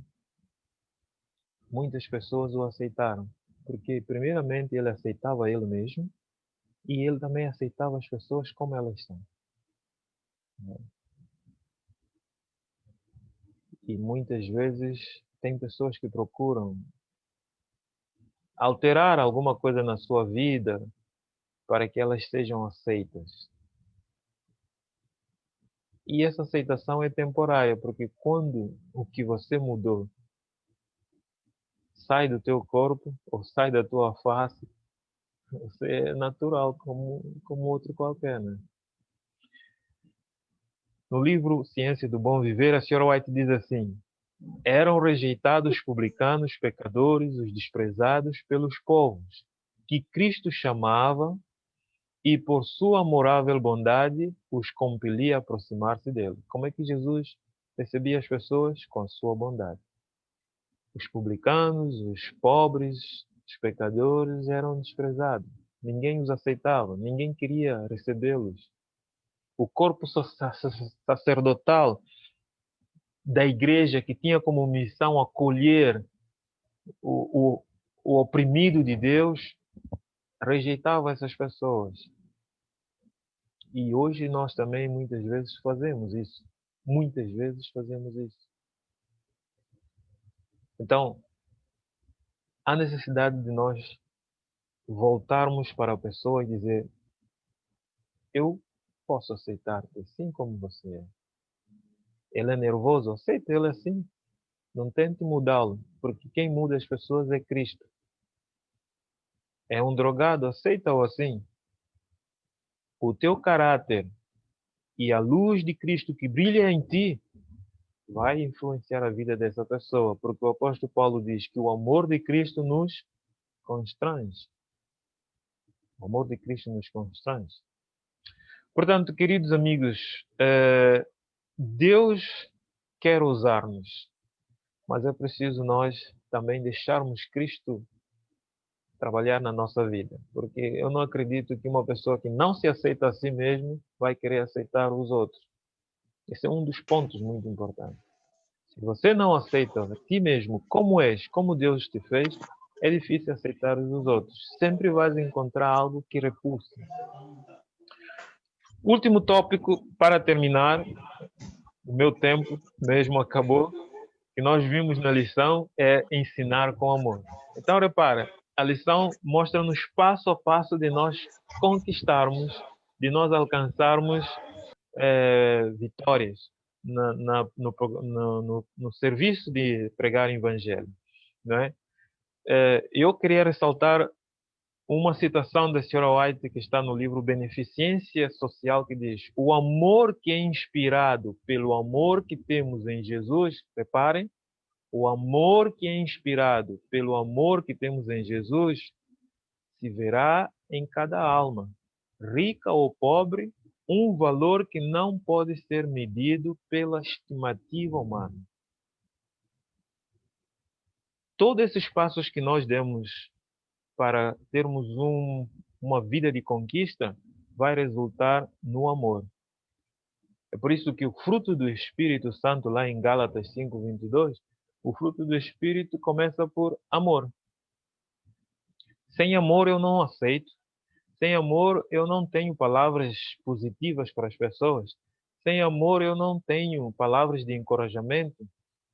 muitas pessoas o aceitaram. Porque, primeiramente, ele aceitava ele mesmo e ele também aceitava as pessoas como elas são. E muitas vezes tem pessoas que procuram alterar alguma coisa na sua vida para que elas sejam aceitas. E essa aceitação é temporária, porque quando o que você mudou sai do teu corpo ou sai da tua face, você é natural como outro qualquer, né? No livro Ciência do Bom Viver, a senhora White diz assim: eram rejeitados publicanos, pecadores, os desprezados pelos povos, que Cristo chamava e por sua amorável bondade os compelia a aproximar-se dele. Como é que Jesus recebia as pessoas? Com a sua bondade. Os publicanos, os pobres, os pecadores eram desprezados. Ninguém os aceitava, ninguém queria recebê-los. O corpo sacerdotal da igreja, que tinha como missão acolher o oprimido de Deus, rejeitava essas pessoas. E hoje nós também muitas vezes fazemos isso. Muitas vezes fazemos isso. Então, há necessidade de nós voltarmos para a pessoa e dizer: eu posso aceitar-te assim como você é. Ele é nervoso? Aceita ele assim. Não tente mudá-lo, porque quem muda as pessoas é Cristo. É um drogado? Aceita-o assim. O teu caráter e a luz de Cristo que brilha em ti vai influenciar a vida dessa pessoa, porque o apóstolo Paulo diz que o amor de Cristo nos constrange. O amor de Cristo nos constrange. Portanto, queridos amigos, Deus quer usar-nos, mas é preciso nós também deixarmos Cristo trabalhar na nossa vida, porque eu não acredito que uma pessoa que não se aceita a si mesmo vai querer aceitar os outros. Esse é um dos pontos muito importantes. Se você não aceita a ti mesmo como és, como Deus te fez, é difícil aceitar os outros. Sempre vais encontrar algo que repulsa. Último tópico para terminar, o meu tempo mesmo acabou, que nós vimos na lição é ensinar com amor. Então, repara, a lição mostra-nos passo a passo de nós conquistarmos, de nós alcançarmos vitórias no serviço de pregar o evangelho, não é? Eu queria ressaltar uma citação da senhora White que está no livro Beneficência Social, que diz: o amor que é inspirado pelo amor que temos em Jesus, reparem, o amor que é inspirado pelo amor que temos em Jesus se verá em cada alma, rica ou pobre, um valor que não pode ser medido pela estimativa humana. Todos esses passos que nós demos para termos uma vida de conquista vai resultar no amor. É por isso que o fruto do Espírito Santo, lá em Gálatas 5:22, o fruto do Espírito começa por amor. Sem amor eu não aceito. Sem amor eu não tenho palavras positivas para as pessoas. Sem amor eu não tenho palavras de encorajamento.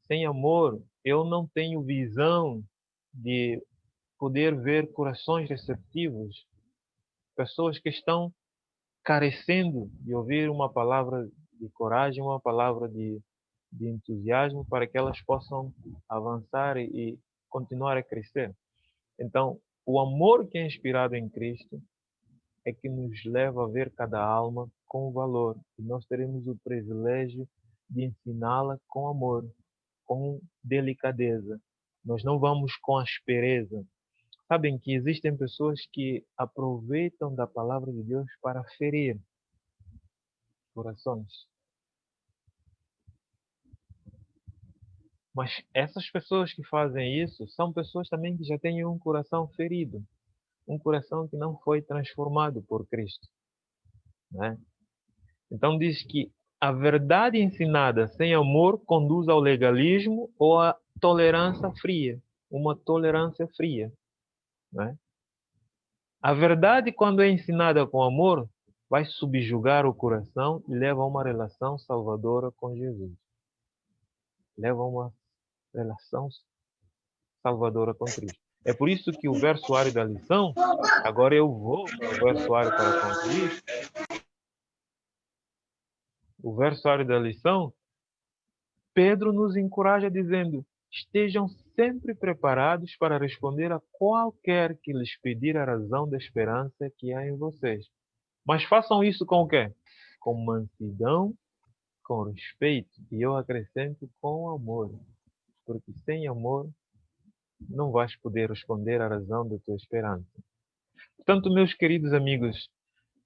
Sem amor eu não tenho visão de poder ver corações receptivos. Pessoas que estão carecendo de ouvir uma palavra de coragem, uma palavra de entusiasmo para que elas possam avançar e continuar a crescer. Então, o amor que é inspirado em Cristo é que nos leva a ver cada alma com valor. E nós teremos o privilégio de ensiná-la com amor, com delicadeza. Nós não vamos com aspereza. Sabem que existem pessoas que aproveitam da palavra de Deus para ferir corações. Mas essas pessoas que fazem isso são pessoas também que já têm um coração ferido, um coração que não foi transformado por Cristo, né? Então diz que a verdade ensinada sem amor conduz ao legalismo ou à tolerância fria, uma tolerância fria, né? A verdade, quando é ensinada com amor, vai subjugar o coração e leva a uma relação salvadora com Jesus. Leva a uma relação salvadora com Cristo. É por isso que o versuário da lição, agora eu vou para o versuário para concluir. O versuário da lição, Pedro nos encoraja dizendo: estejam sempre preparados para responder a qualquer que lhes pedir a razão da esperança que há em vocês. Mas façam isso com o quê? Com mansidão, com respeito, e eu acrescento com amor. Porque sem amor não vais poder responder à razão da tua esperança. Portanto, meus queridos amigos,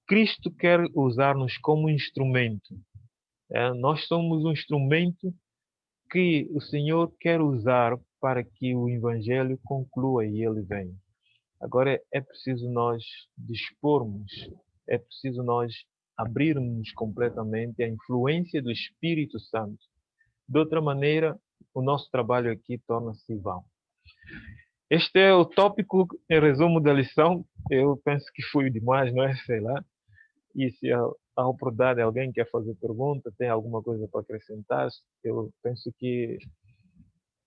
Cristo quer usar-nos como instrumento. Nós somos um instrumento que o Senhor quer usar para que o Evangelho conclua e ele venha. Agora é preciso nós dispormos, é preciso nós abrirmos completamente à influência do Espírito Santo. De outra maneira, o nosso trabalho aqui torna-se vão. Este é o tópico, em resumo, da lição. Eu penso que fui demais, não é? Sei lá. E se a oportunidade alguém quer fazer pergunta, tem alguma coisa para acrescentar, eu penso que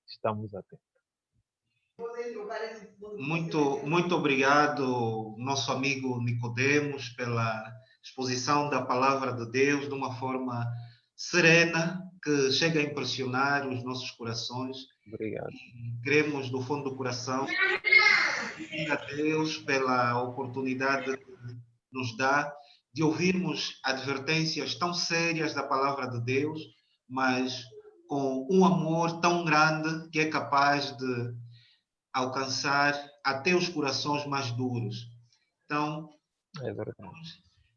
estamos atentos. Muito obrigado, nosso amigo Nicodemos, pela exposição da palavra de Deus de uma forma serena, que chega a impressionar os nossos corações. Obrigado. E queremos, do fundo do coração, pedir a Deus pela oportunidade que nos dá de ouvirmos advertências tão sérias da palavra de Deus, mas com um amor tão grande que é capaz de alcançar até os corações mais duros. Então, é verdade.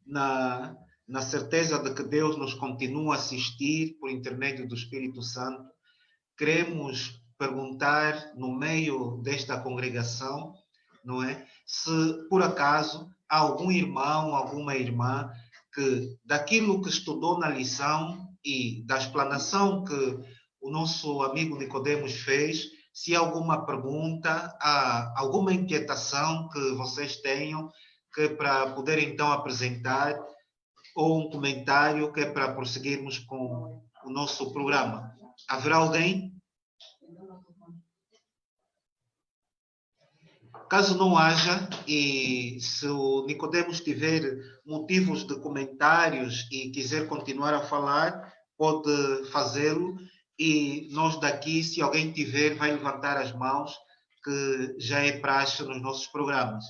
Na certeza de que Deus nos continua a assistir por intermédio do Espírito Santo, queremos perguntar no meio desta congregação, não é? Se por acaso há algum irmão, alguma irmã que daquilo que estudou na lição e da explanação que o nosso amigo Nicodemos fez, se há alguma pergunta, há alguma inquietação que vocês tenham, que é para poder então apresentar, ou um comentário que é para prosseguirmos com o nosso programa. Haverá alguém? Caso não haja, e se o Nicodemos tiver motivos de comentários e quiser continuar a falar, pode fazê-lo. E nós daqui, se alguém tiver, vai levantar as mãos, que já é praxe nos nossos programas.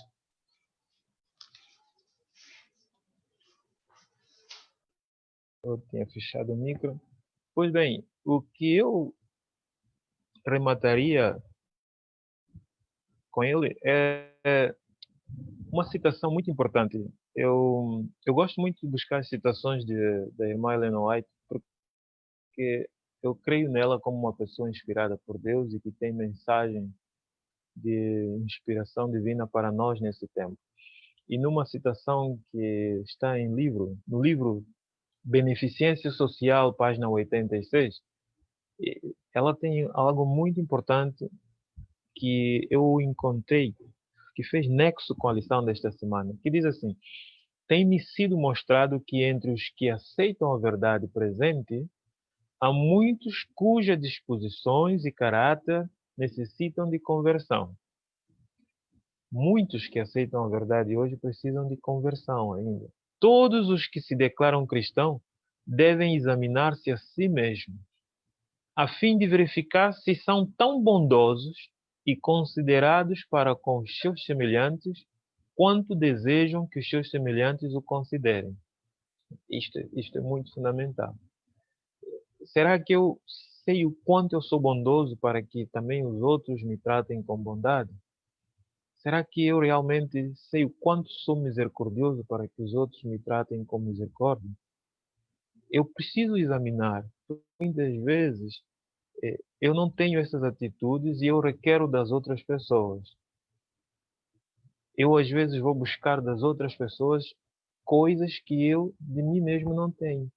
Eu tinha fechado o micro. Pois bem, o que eu remataria com ele é uma citação muito importante. Eu gosto muito de buscar citações da irmã Ellen White, porque eu creio nela como uma pessoa inspirada por Deus e que tem mensagem de inspiração divina para nós nesse tempo. E numa citação que está no livro Beneficência Social, página 86, ela tem algo muito importante que eu encontrei, que fez nexo com a lição desta semana, que diz assim: tem-me sido mostrado que entre os que aceitam a verdade presente, há muitos cujas disposições e caráter necessitam de conversão. Muitos que aceitam a verdade hoje precisam de conversão ainda. Todos os que se declaram cristãos devem examinar-se a si mesmos, a fim de verificar se são tão bondosos e considerados para com os seus semelhantes quanto desejam que os seus semelhantes o considerem. Isto é muito fundamental. Será que eu sei o quanto eu sou bondoso para que também os outros me tratem com bondade? Será que eu realmente sei o quanto sou misericordioso para que os outros me tratem com misericórdia? Eu preciso examinar. Muitas vezes eu não tenho essas atitudes e eu requero das outras pessoas. Eu, às vezes, vou buscar das outras pessoas coisas que eu, de mim mesmo, não tenho.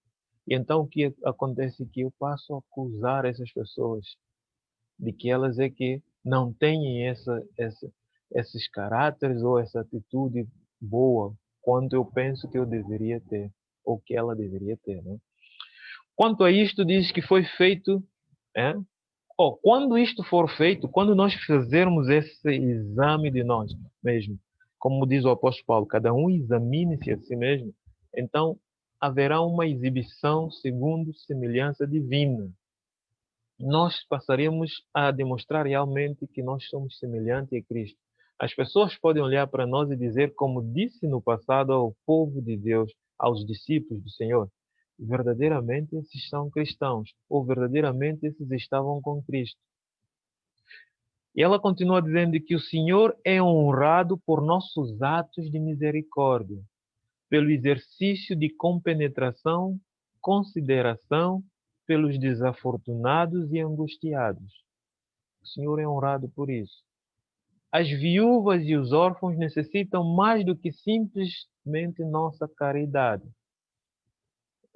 E então, o que acontece é que eu passo a acusar essas pessoas de que elas é que não têm esses caráteres ou essa atitude boa, quando eu penso que eu deveria ter, ou que ela deveria ter, né? Quanto a isto, diz que foi feito, quando isto for feito, quando nós fizermos esse exame de nós mesmos, como diz o apóstolo Paulo, cada um examine-se a si mesmo, então haverá uma exibição segundo semelhança divina. Nós passaremos a demonstrar realmente que nós somos semelhantes a Cristo. As pessoas podem olhar para nós e dizer, como disse no passado ao povo de Deus, aos discípulos do Senhor, verdadeiramente esses são cristãos, ou verdadeiramente esses estavam com Cristo. E ela continua dizendo que o Senhor é honrado por nossos atos de misericórdia, pelo exercício de compenetração, consideração pelos desafortunados e angustiados. O Senhor é honrado por isso. As viúvas e os órfãos necessitam mais do que simplesmente nossa caridade.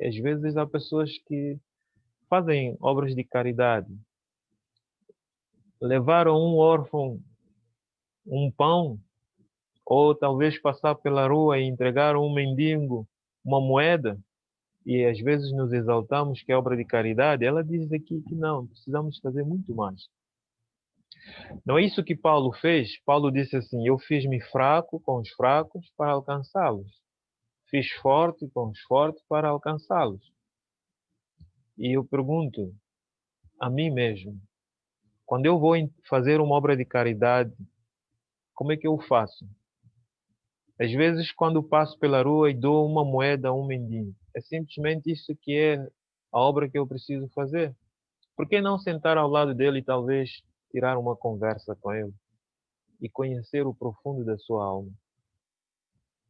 Às vezes há pessoas que fazem obras de caridade. Levaram um órfão um pão, ou talvez passar pela rua e entregar a um mendigo uma moeda, e às vezes nos exaltamos que é obra de caridade. Ela diz aqui que não, precisamos fazer muito mais. Não é isso que Paulo fez? Paulo disse assim, eu fiz-me fraco com os fracos para alcançá-los. Fiz forte com os fortes para alcançá-los. E eu pergunto a mim mesmo, quando eu vou fazer uma obra de caridade, como é que eu faço? Às vezes, quando passo pela rua e dou uma moeda a um mendigo, é simplesmente isso que é a obra que eu preciso fazer. Por que não sentar ao lado dele e talvez tirar uma conversa com ele e conhecer o profundo da sua alma?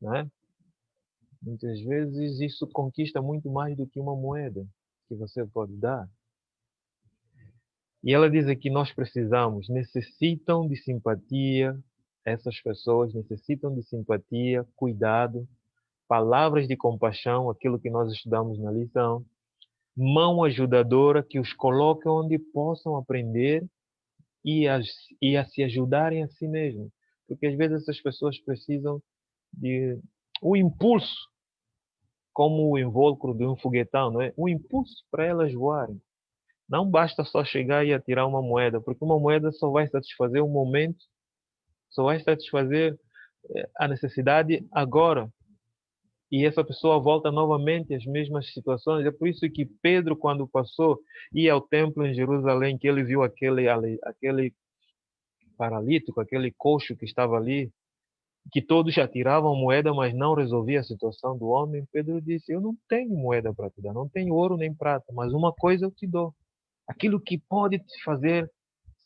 Não é? Muitas vezes isso conquista muito mais do que uma moeda que você pode dar. E ela diz aqui, nós necessitam de simpatia, essas pessoas necessitam de simpatia, cuidado, palavras de compaixão, aquilo que nós estudamos na lição, mão ajudadora que os coloque onde possam aprender e a se ajudarem a si mesmos. Porque às vezes essas pessoas precisam de um impulso, como o invólucro de um foguetão, não é? Um impulso para elas voarem. Não basta só chegar e atirar uma moeda, porque uma moeda só vai satisfazer um momento, só vai satisfazer a necessidade agora. E essa pessoa volta novamente às mesmas situações. É por isso que Pedro, quando passou, ia ao templo em Jerusalém, que ele viu aquele paralítico, aquele coxo que estava ali, que todos já tiravam moeda, mas não resolvia a situação do homem. Pedro disse, eu não tenho moeda para te dar, não tenho ouro nem prata, mas uma coisa eu te dou. Aquilo que pode te fazer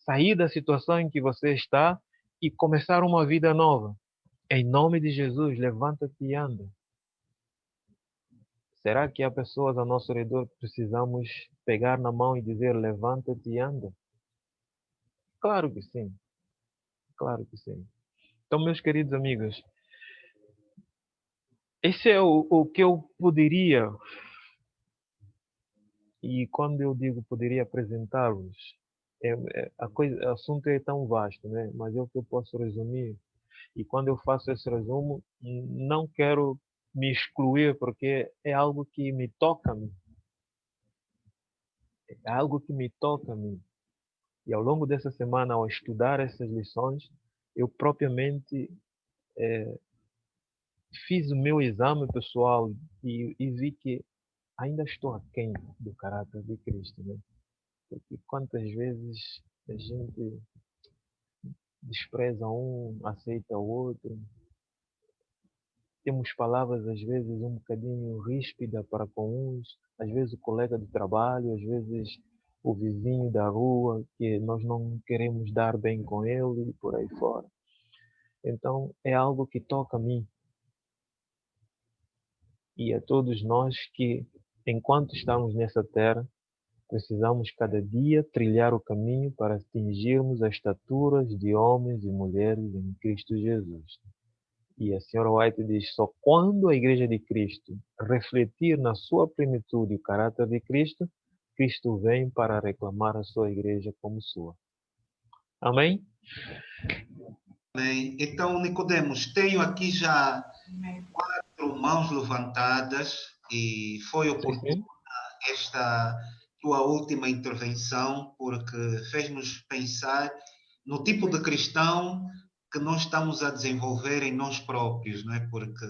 sair da situação em que você está e começar uma vida nova. Em nome de Jesus, levanta-te e anda. Será que há pessoas ao nosso redor que precisamos pegar na mão e dizer, levanta-te e anda? Claro que sim. Claro que sim. Então, meus queridos amigos, esse é o que eu poderia, e quando eu digo poderia apresentá-los, o assunto é tão vasto, né? Mas é o que eu posso resumir. E quando eu faço esse resumo, não quero me excluir, porque é algo que me toca a mim. É algo que me toca a mim. E ao longo dessa semana, ao estudar essas lições, eu propriamente fiz o meu exame pessoal e vi que ainda estou aquém do caráter de Cristo, né? Porque quantas vezes a gente despreza um, aceita o outro. Temos palavras, às vezes, um bocadinho ríspida para com uns, às vezes o colega de trabalho, às vezes o vizinho da rua, que nós não queremos dar bem com ele e por aí fora. Então, é algo que toca a mim e a todos nós que, enquanto estamos nessa terra, Precisamos cada dia trilhar o caminho para atingirmos as estaturas de homens e mulheres em Cristo Jesus. E a senhora White diz, só quando a Igreja de Cristo refletir na sua plenitude o caráter de Cristo, Cristo vem para reclamar a sua Igreja como sua. Amém? Amém. Então, Nicodemos, tenho aqui já 4 mãos levantadas e foi oportuna esta tua última intervenção, porque fez-nos pensar no tipo de cristão que nós estamos a desenvolver em nós próprios, não é? Porque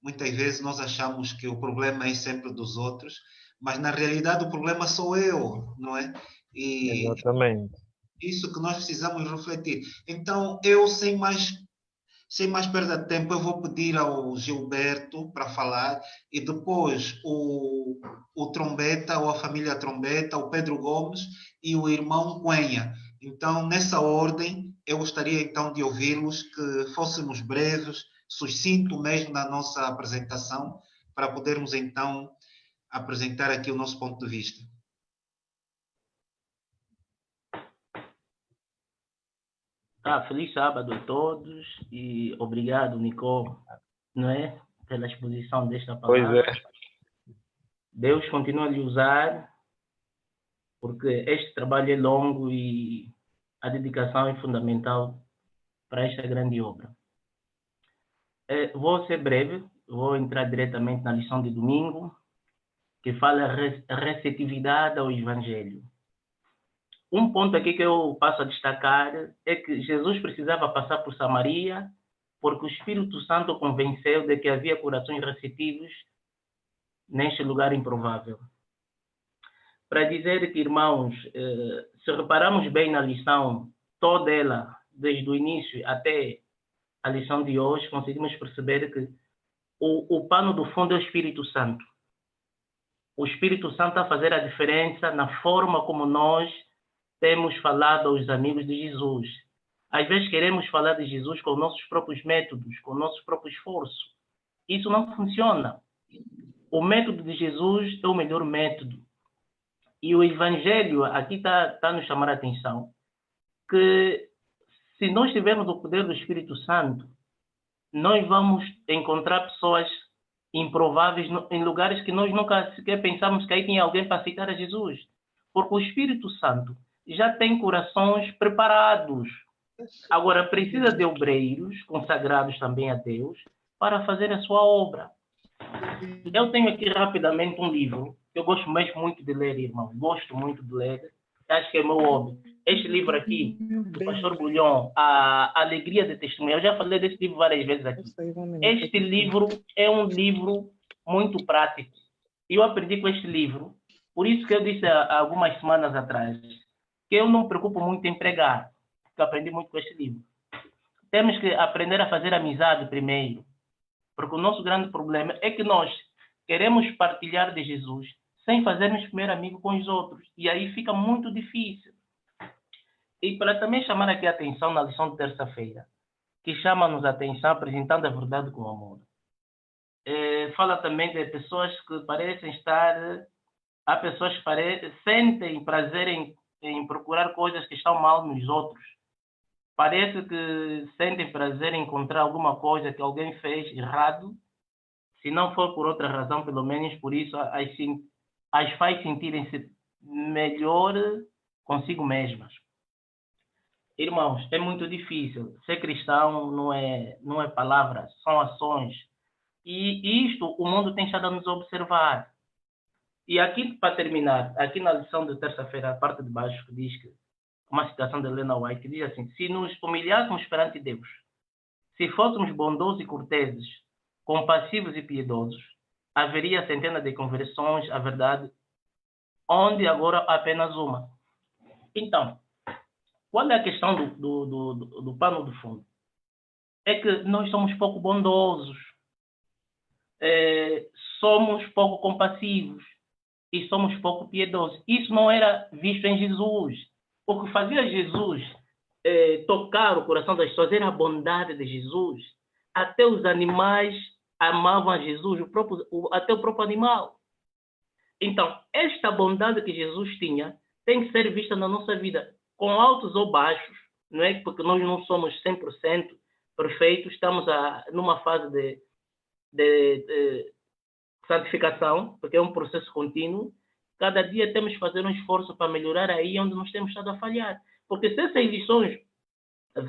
muitas vezes nós achamos que o problema é sempre dos outros, mas na realidade o problema sou eu, não é? E exatamente. Isso que nós precisamos refletir. Então, eu, sem mais perda de tempo, eu vou pedir ao Gilberto para falar e depois o Trombeta, ou a família Trombeta, o Pedro Gomes e o irmão Cunha. Então, nessa ordem, eu gostaria então de ouvi-los, que fôssemos breves, sucinto mesmo na nossa apresentação, para podermos então apresentar aqui o nosso ponto de vista. Feliz sábado a todos e obrigado, Nico, não é, pela exposição desta palavra. Pois é. Deus continua a lhe usar, porque este trabalho é longo e a dedicação é fundamental para esta grande obra. Vou ser breve, vou entrar diretamente na lição de domingo, que fala a receptividade ao Evangelho. Um ponto aqui que eu passo a destacar é que Jesus precisava passar por Samaria porque o Espírito Santo o convenceu de que havia corações receptivos neste lugar improvável. Para dizer que, irmãos, se repararmos bem na lição, toda ela, desde o início até a lição de hoje, conseguimos perceber que o pano do fundo é o Espírito Santo. O Espírito Santo está a fazer a diferença na forma como nós temos falado aos amigos de Jesus. Às vezes queremos falar de Jesus com nossos próprios métodos, com o nosso próprio esforço. Isso não funciona. O método de Jesus é o melhor método. E o Evangelho aqui está a nos chamar a atenção que se nós tivermos o poder do Espírito Santo, nós vamos encontrar pessoas improváveis em lugares que nós nunca sequer pensamos que aí tinha alguém para aceitar a Jesus. Porque o Espírito Santo já tem corações preparados. Agora, precisa de obreiros consagrados também a Deus para fazer a sua obra. Eu tenho aqui rapidamente um livro que eu gosto mesmo muito de ler, irmão. Gosto muito de ler. Acho que é meu hobby. Este livro aqui, do pastor Bulhon, A Alegria de Testemunhar. Eu já falei desse livro várias vezes aqui. Este livro é um livro muito prático. Eu aprendi com este livro. Por isso que eu disse há algumas semanas atrás que eu não me preocupo muito em pregar, porque eu aprendi muito com este livro. Temos que aprender a fazer amizade primeiro, porque o nosso grande problema é que nós queremos partilhar de Jesus sem fazermos primeiro amigo com os outros, e aí fica muito difícil. E para também chamar aqui a atenção na lição de terça-feira, que chama-nos a atenção apresentando a verdade com amor. Fala também de pessoas que parecem estar... Há pessoas que sentem prazer em procurar coisas que estão mal nos outros. Parece que sentem prazer em encontrar alguma coisa que alguém fez errado, se não for por outra razão, pelo menos por isso as faz sentirem-se melhor consigo mesmas. Irmãos, é muito difícil. Ser cristão não é palavras, são ações. E isto o mundo tem estado a nos observar. E aqui, para terminar, aqui na lição de terça-feira, a parte de baixo, que diz que, uma citação de Ellen White, que diz assim: se nos humilhássemos perante Deus, se fôssemos bondosos e corteses, compassivos e piedosos, haveria centenas de conversões à verdade, onde agora apenas uma. Então, qual é a questão do pano do fundo? É que nós somos pouco bondosos, somos pouco compassivos, e somos pouco piedosos. Isso não era visto em Jesus. O que fazia Jesus tocar o coração das pessoas era a bondade de Jesus. Até os animais amavam a Jesus, até o próprio animal. Então, esta bondade que Jesus tinha tem que ser vista na nossa vida, com altos ou baixos, não é? Porque nós não somos 100% perfeitos, estamos numa fase de santificação, porque é um processo contínuo. Cada dia temos que fazer um esforço para melhorar aí onde nós temos estado a falhar. Porque se essas lições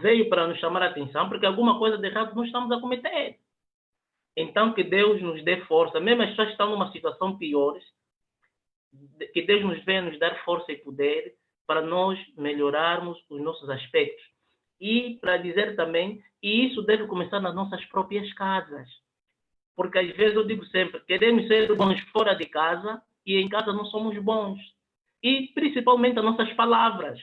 veio para nos chamar a atenção, porque alguma coisa de errado nós estamos a cometer. Então, que Deus nos dê força, mesmo as pessoas que estão numa situação pior, que Deus nos venha nos dar força e poder para nós melhorarmos os nossos aspectos. E para dizer também, e isso deve começar nas nossas próprias casas. Porque às vezes eu digo sempre, queremos ser bons fora de casa e em casa não somos bons. E principalmente as nossas palavras.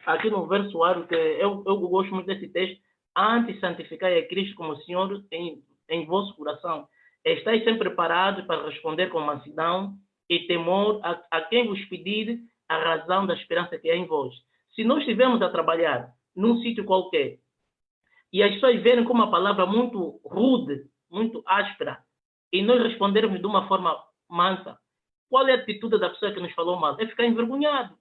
Aqui no versuário, que eu gosto muito desse texto, antes santificai a Cristo como Senhor em vosso coração. Estais sempre preparados para responder com mansidão e temor a quem vos pedir a razão da esperança que é em vós. Se nós estivermos a trabalhar num sítio qualquer e as pessoas verem com uma palavra muito rude, muito áspera, e nós respondermos de uma forma mansa, qual é a atitude da pessoa que nos falou mal? É ficar envergonhado.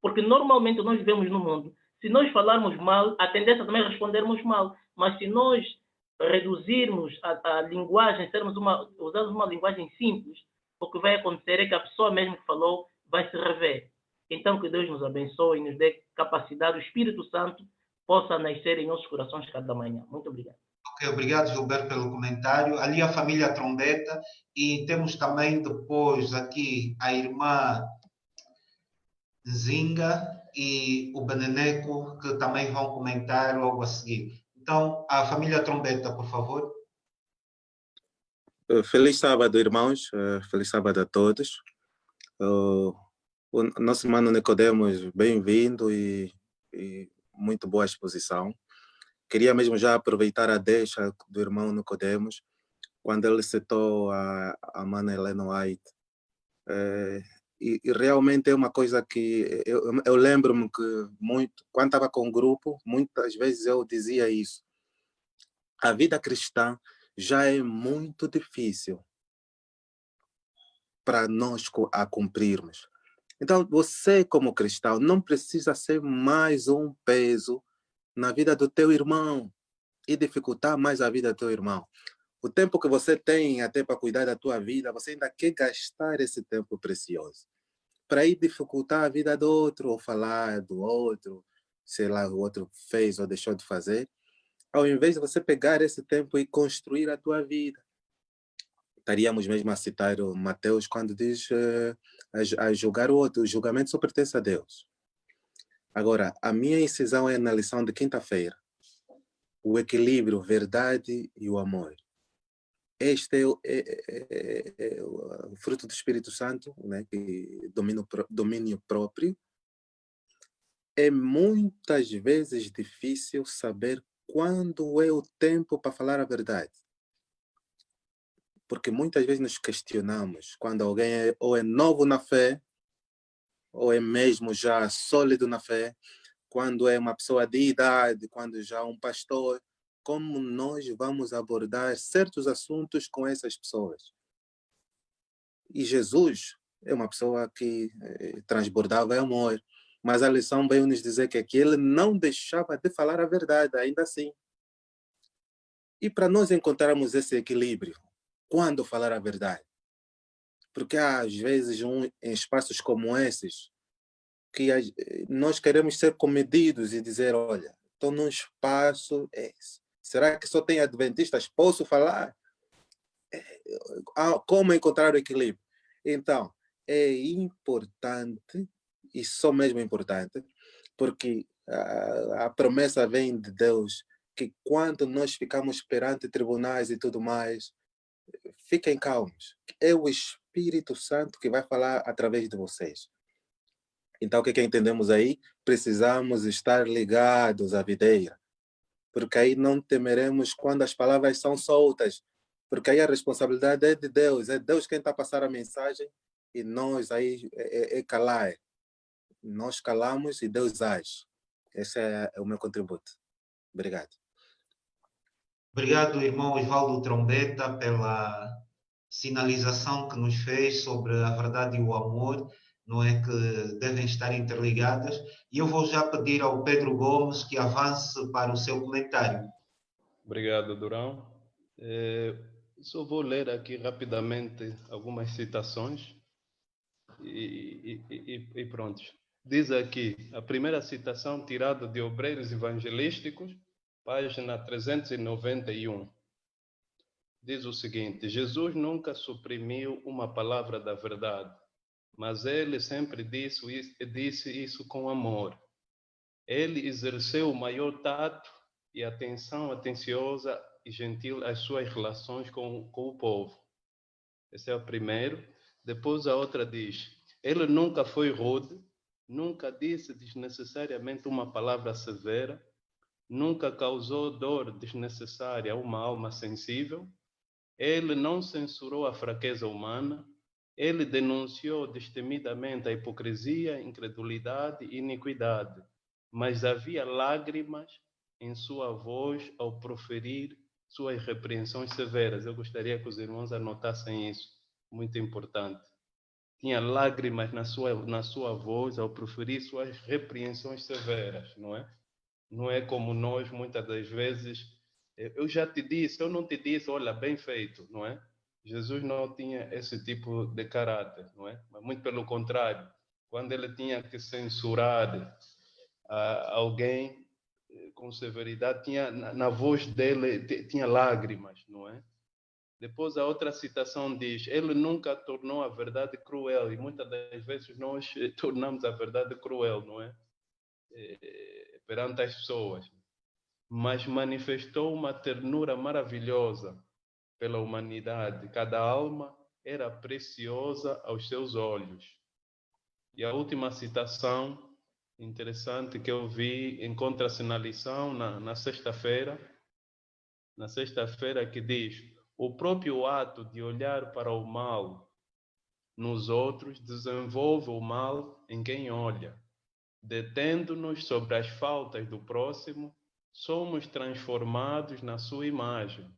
Porque normalmente nós vivemos no mundo, se nós falarmos mal, a tendência também é respondermos mal. Mas se nós reduzirmos a linguagem, usarmos uma linguagem simples, o que vai acontecer é que a pessoa mesmo que falou vai se rever. Então que Deus nos abençoe e nos dê capacidade, o Espírito Santo possa nascer em nossos corações cada manhã. Muito obrigado. Ok, obrigado, Gilberto, pelo comentário. Ali a família Trombeta e temos também depois aqui a irmã Zinga e o Beneneco, que também vão comentar logo a seguir. Então, a família Trombeta, por favor. Feliz sábado, irmãos. Feliz sábado a todos. O nosso irmão Nicodemos, bem-vindo e muito boa exposição. Queria mesmo já aproveitar a deixa do irmão Nicodemos, quando ele citou a Mana Helena White. E realmente é uma coisa que eu lembro-me que muito, quando estava com o grupo, muitas vezes eu dizia isso. A vida cristã já é muito difícil para nós a cumprirmos. Então, você como cristão não precisa ser mais um peso na vida do teu irmão e dificultar mais a vida do teu irmão. O tempo que você tem até para cuidar da tua vida, você ainda quer gastar esse tempo precioso para ir dificultar a vida do outro ou falar do outro, sei lá, o outro fez ou deixou de fazer, ao invés de você pegar esse tempo e construir a tua vida. Estaríamos mesmo a citar o Mateus quando diz a julgar o outro. O julgamento só pertence a Deus. Agora, a minha incisão é na lição de quinta-feira. O equilíbrio, verdade e o amor. Este é o fruto do Espírito Santo, né, que domínio próprio. É muitas vezes difícil saber quando é o tempo para falar a verdade. Porque muitas vezes nos questionamos quando alguém ou é novo na fé, ou é mesmo já sólido na fé, quando é uma pessoa de idade, quando já é um pastor, como nós vamos abordar certos assuntos com essas pessoas. E Jesus é uma pessoa que transbordava amor, mas a lição veio nos dizer que ele não deixava de falar a verdade, ainda assim. E para nós encontrarmos esse equilíbrio, quando falar a verdade? Porque às vezes em espaços como esses, que nós queremos ser comedidos e dizer, olha, estou num espaço, será que só tem adventistas? Posso falar? Como encontrar o equilíbrio? Então, é importante, e só mesmo importante, porque a promessa vem de Deus, que quando nós ficamos perante tribunais e tudo mais, fiquem calmos. É o Espírito Santo que vai falar através de vocês. Então, o que entendemos aí? Precisamos estar ligados à videira, porque aí não temeremos quando as palavras são soltas, porque aí a responsabilidade é de Deus, é Deus quem está a passar a mensagem e nós aí é calar. Nós calamos e Deus age. Esse é o meu contributo. Obrigado. Obrigado, irmão Osvaldo Trombeta, pela sinalização que nos fez sobre a verdade e o amor, não é, que devem estar interligadas. E eu vou já pedir ao Pedro Gomes que avance para o seu comentário. Obrigado, Durão. Só vou ler aqui rapidamente algumas citações e pronto. Diz aqui, a primeira citação tirada de Obreiros Evangelísticos, página 391. Diz o seguinte: Jesus nunca suprimiu uma palavra da verdade, mas ele sempre disse isso com amor. Ele exerceu o maior tato e atenção atenciosa e gentil às suas relações com o povo. Esse é o primeiro. Depois a outra diz: ele nunca foi rude, nunca disse desnecessariamente uma palavra severa, nunca causou dor desnecessária a uma alma sensível. Ele não censurou a fraqueza humana, ele denunciou destemidamente a hipocrisia, incredulidade e iniquidade, mas havia lágrimas em sua voz ao proferir suas repreensões severas. Eu gostaria que os irmãos anotassem isso, muito importante. Tinha lágrimas na sua voz ao proferir suas repreensões severas, não é? Não é como nós, muitas das vezes, eu já te disse, eu não te disse, olha, bem feito, não é? Jesus não tinha esse tipo de caráter, não é? Mas muito pelo contrário, quando ele tinha que censurar alguém com severidade, tinha na voz dele tinha lágrimas, não é? Depois a outra citação diz: ele nunca tornou a verdade cruel, e muitas das vezes nós tornamos a verdade cruel, não é? Perante as pessoas, mas manifestou uma ternura maravilhosa pela humanidade. Cada alma era preciosa aos seus olhos. E a última citação interessante que eu vi encontra-se na lição na sexta-feira, que diz: o próprio ato de olhar para o mal nos outros desenvolve o mal em quem olha. Detendo-nos sobre as faltas do próximo, somos transformados na sua imagem.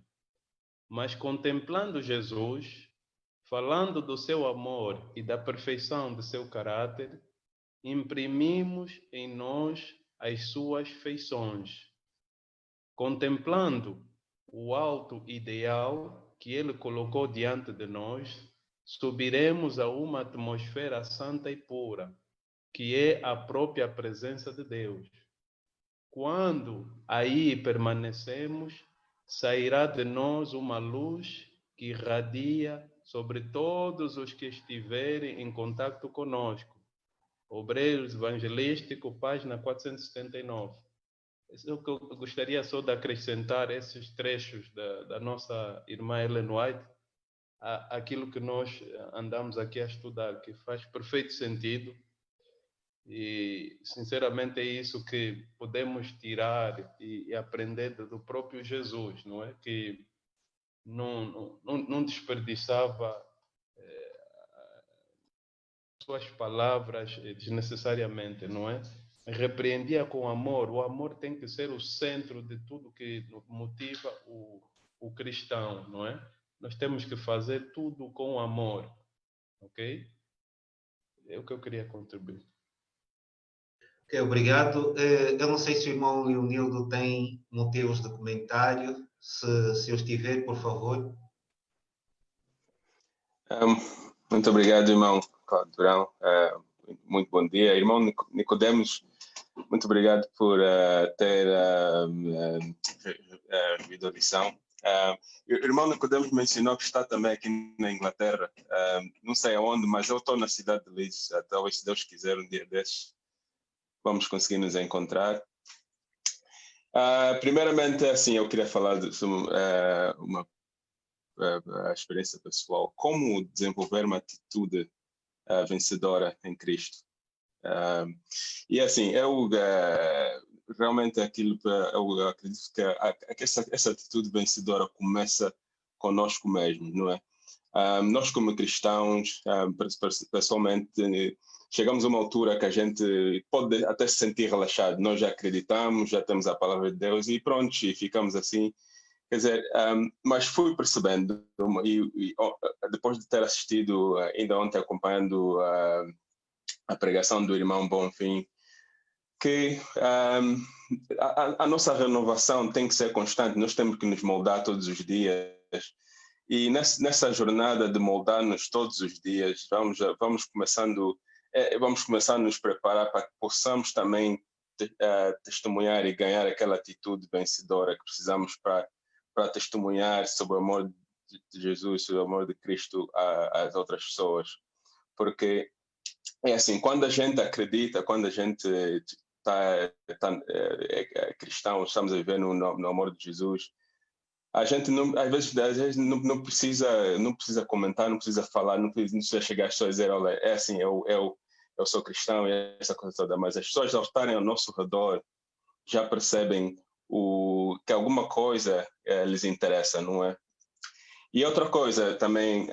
Mas contemplando Jesus, falando do seu amor e da perfeição de seu caráter, imprimimos em nós as suas feições. Contemplando o alto ideal que ele colocou diante de nós, subiremos a uma atmosfera santa e pura, que é a própria presença de Deus. Quando aí permanecemos, sairá de nós uma luz que irradia sobre todos os que estiverem em contato conosco. Obreiros Evangelístico, página 479. Eu gostaria só de acrescentar esses trechos da nossa irmã Ellen White àquilo que nós andamos aqui a estudar, que faz perfeito sentido. E, sinceramente, é isso que podemos tirar e aprender do próprio Jesus, não é? Que não desperdiçava suas palavras desnecessariamente, não é? Repreendia com amor. O amor tem que ser o centro de tudo que motiva o cristão, não é? Nós temos que fazer tudo com amor, ok? É o que eu queria contribuir. Ok, obrigado. Eu não sei se o irmão Leonildo tem motivos de comentário. Se eu estiver, por favor. Muito obrigado, irmão Durão. Muito bom dia. Irmão Nicodemos, muito obrigado por ter vindo à lição. O irmão Nicodemos mencionou que está também aqui na Inglaterra. Não sei aonde, mas eu estou na cidade de Leeds. Talvez, se Deus quiser, um dia desses vamos conseguir nos encontrar. Primeiramente, assim, eu queria falar sobre a experiência pessoal. Como desenvolver uma atitude vencedora em Cristo. E assim, eu realmente eu acredito que essa atitude vencedora começa conosco mesmo, não é? Nós como cristãos, pessoalmente, chegamos a uma altura que a gente pode até se sentir relaxado. Nós já acreditamos, já temos a palavra de Deus e pronto, e ficamos assim Quer dizer, mas fui percebendo, depois de ter assistido, ainda ontem acompanhando a pregação do irmão Bonfim, que a nossa renovação tem que ser constante, nós temos que nos moldar todos os dias. E nessa jornada de moldar-nos todos os dias, vamos começando a nos preparar para que possamos também testemunhar e ganhar aquela atitude vencedora que precisamos para testemunhar sobre o amor de Jesus, sobre o amor de Cristo às outras pessoas. Porque é assim, quando a gente acredita, quando a gente é cristão, estamos a viver no amor de Jesus, a gente às vezes não precisa comentar, não precisa falar, não precisa chegar às pessoas e dizer, olha, é assim, eu sou cristão e essa coisa toda, mas as pessoas ao estarem ao nosso redor já percebem que alguma coisa lhes interessa, não é? E outra coisa também,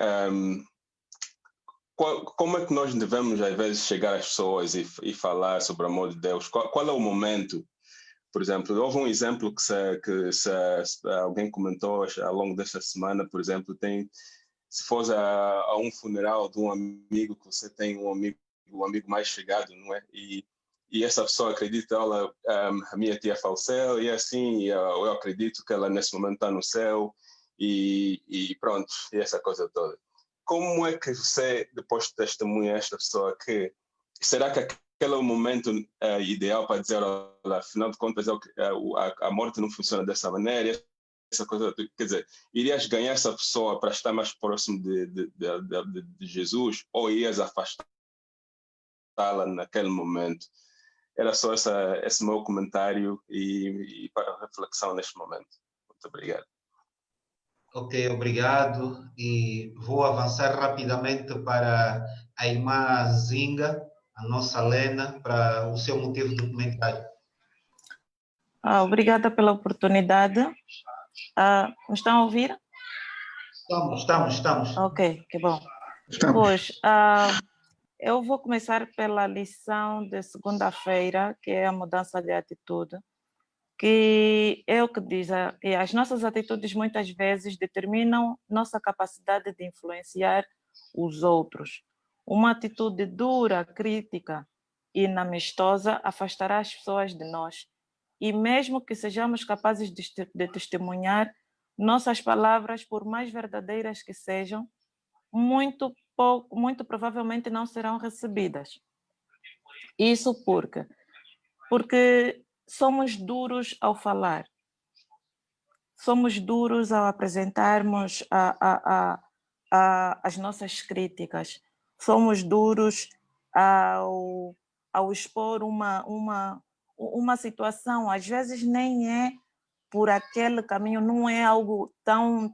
como é que nós devemos às vezes chegar às pessoas e falar sobre o amor de Deus? Qual é o momento? Por exemplo, houve um exemplo que se alguém comentou ao longo desta semana, por exemplo, se for a um funeral de um amigo que você tem, um amigo mais chegado, não é? E essa pessoa acredita, olha, a minha tia faleceu e assim, eu acredito que ela nesse momento está no céu e pronto, e essa coisa toda. Como é que você, depois de testemunhar esta pessoa, será que aquele é o momento ideal para dizer, olha, afinal de contas, a morte não funciona dessa maneira, essa coisa, quer dizer, irias ganhar essa pessoa para estar mais próximo de Jesus ou irias afastá-la naquele momento? Era só esse meu comentário e para reflexão neste momento. Muito obrigado. Ok, obrigado. E vou avançar rapidamente para a irmã Zinga, a nossa Lena, para o seu motivo de comentário. Obrigada pela oportunidade. Me estão a ouvir? Estamos. Ok, que bom. Estamos. Pois, eu vou começar pela lição de segunda-feira, que é a mudança de atitude, que é o que diz, e as nossas atitudes muitas vezes determinam nossa capacidade de influenciar os outros. Uma atitude dura, crítica e inamistosa afastará as pessoas de nós. E mesmo que sejamos capazes de testemunhar, nossas palavras, por mais verdadeiras que sejam, muito provavelmente não serão recebidas. Isso porque somos duros ao falar, somos duros ao apresentarmos as nossas críticas, somos duros ao expor uma situação, às vezes nem é por aquele caminho, não é algo tão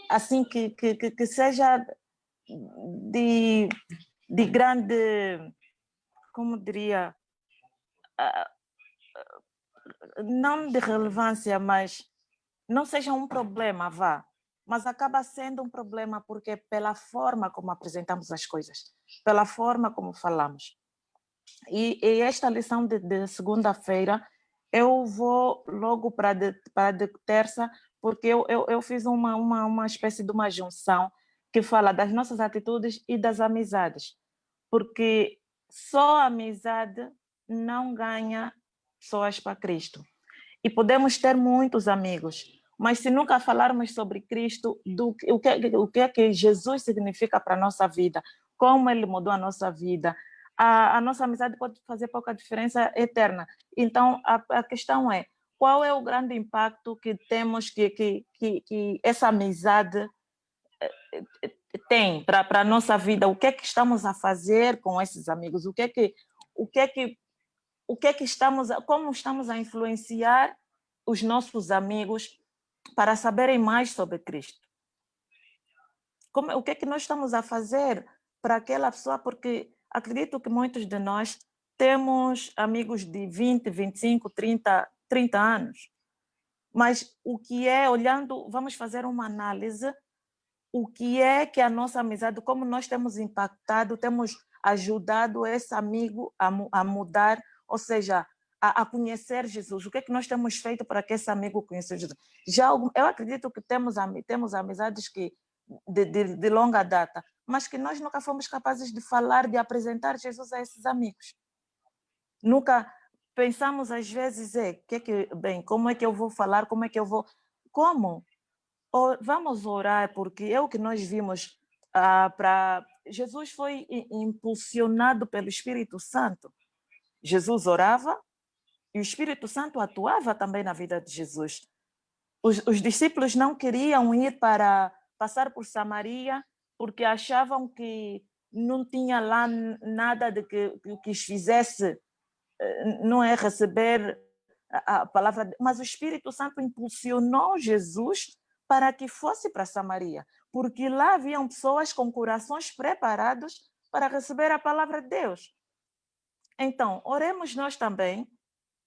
assim que seja de grande, como diria, não de relevância, mas não seja um problema, mas acaba sendo um problema porque pela forma como apresentamos as coisas, pela forma como falamos. E esta lição de segunda-feira, eu vou logo para de terça, porque eu fiz uma espécie de uma junção que fala das nossas atitudes e das amizades, porque só a amizade não ganha pessoas para Cristo. E podemos ter muitos amigos, mas se nunca falarmos sobre Cristo, o que é que Jesus significa para a nossa vida, como Ele mudou a nossa vida, a nossa amizade pode fazer pouca diferença eterna. Então, a questão é, qual é o grande impacto que temos que essa amizade tem para a nossa vida? O que é que estamos a fazer com esses amigos? Como estamos a influenciar os nossos amigos para saberem mais sobre Cristo? O que é que nós estamos a fazer para aquela pessoa? Porque acredito que muitos de nós temos amigos de 20, 25, 30 anos. Mas o que é, olhando, vamos fazer uma análise, o que é que a nossa amizade, como nós temos impactado, temos ajudado esse amigo a mudar, ou seja, a conhecer Jesus? O que é que nós temos feito para que esse amigo conheça Jesus? Eu acredito que temos amizades de longa data, mas que nós nunca fomos capazes de falar, de apresentar Jesus a esses amigos. Nunca pensamos, às vezes, como é que eu vou falar, como? Vamos orar, porque é o que nós vimos. Jesus foi impulsionado pelo Espírito Santo. Jesus orava e o Espírito Santo atuava também na vida de Jesus. Os discípulos não queriam ir para passar por Samaria porque achavam que não tinha lá nada de que os fizesse, não é, receber a palavra, mas o Espírito Santo impulsionou Jesus para que fosse para Samaria, porque lá haviam pessoas com corações preparados para receber a palavra de Deus. Então, oremos nós também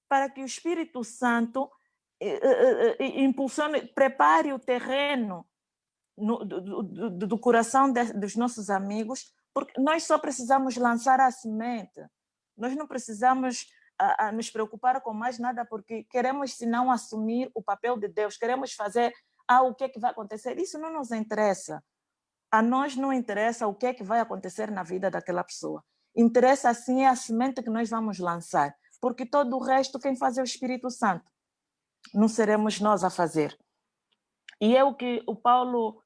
para que o Espírito Santo impulsione, prepare o terreno do coração dos nossos amigos, porque nós só precisamos lançar a semente. Nós não precisamos nos preocupar com mais nada, porque queremos, se não, assumir o papel de Deus, queremos fazer o que é que vai acontecer. Isso não nos interessa. A nós não interessa o que é que vai acontecer na vida daquela pessoa. Interessa, sim, é a semente que nós vamos lançar, porque todo o resto quem faz é o Espírito Santo. Não seremos nós a fazer. E é o que o Paulo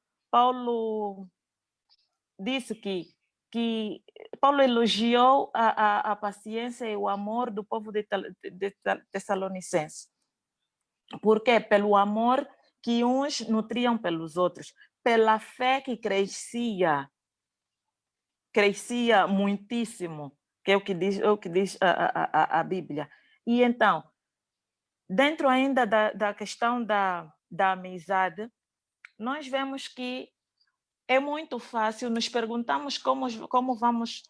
disse que Paulo elogiou a paciência e o amor do povo de Tessalonicense. Por quê? Pelo amor que uns nutriam pelos outros, pela fé que crescia muitíssimo, que é o que diz a Bíblia. E então, dentro ainda da questão da amizade, nós vemos que é muito fácil, nos perguntamos como vamos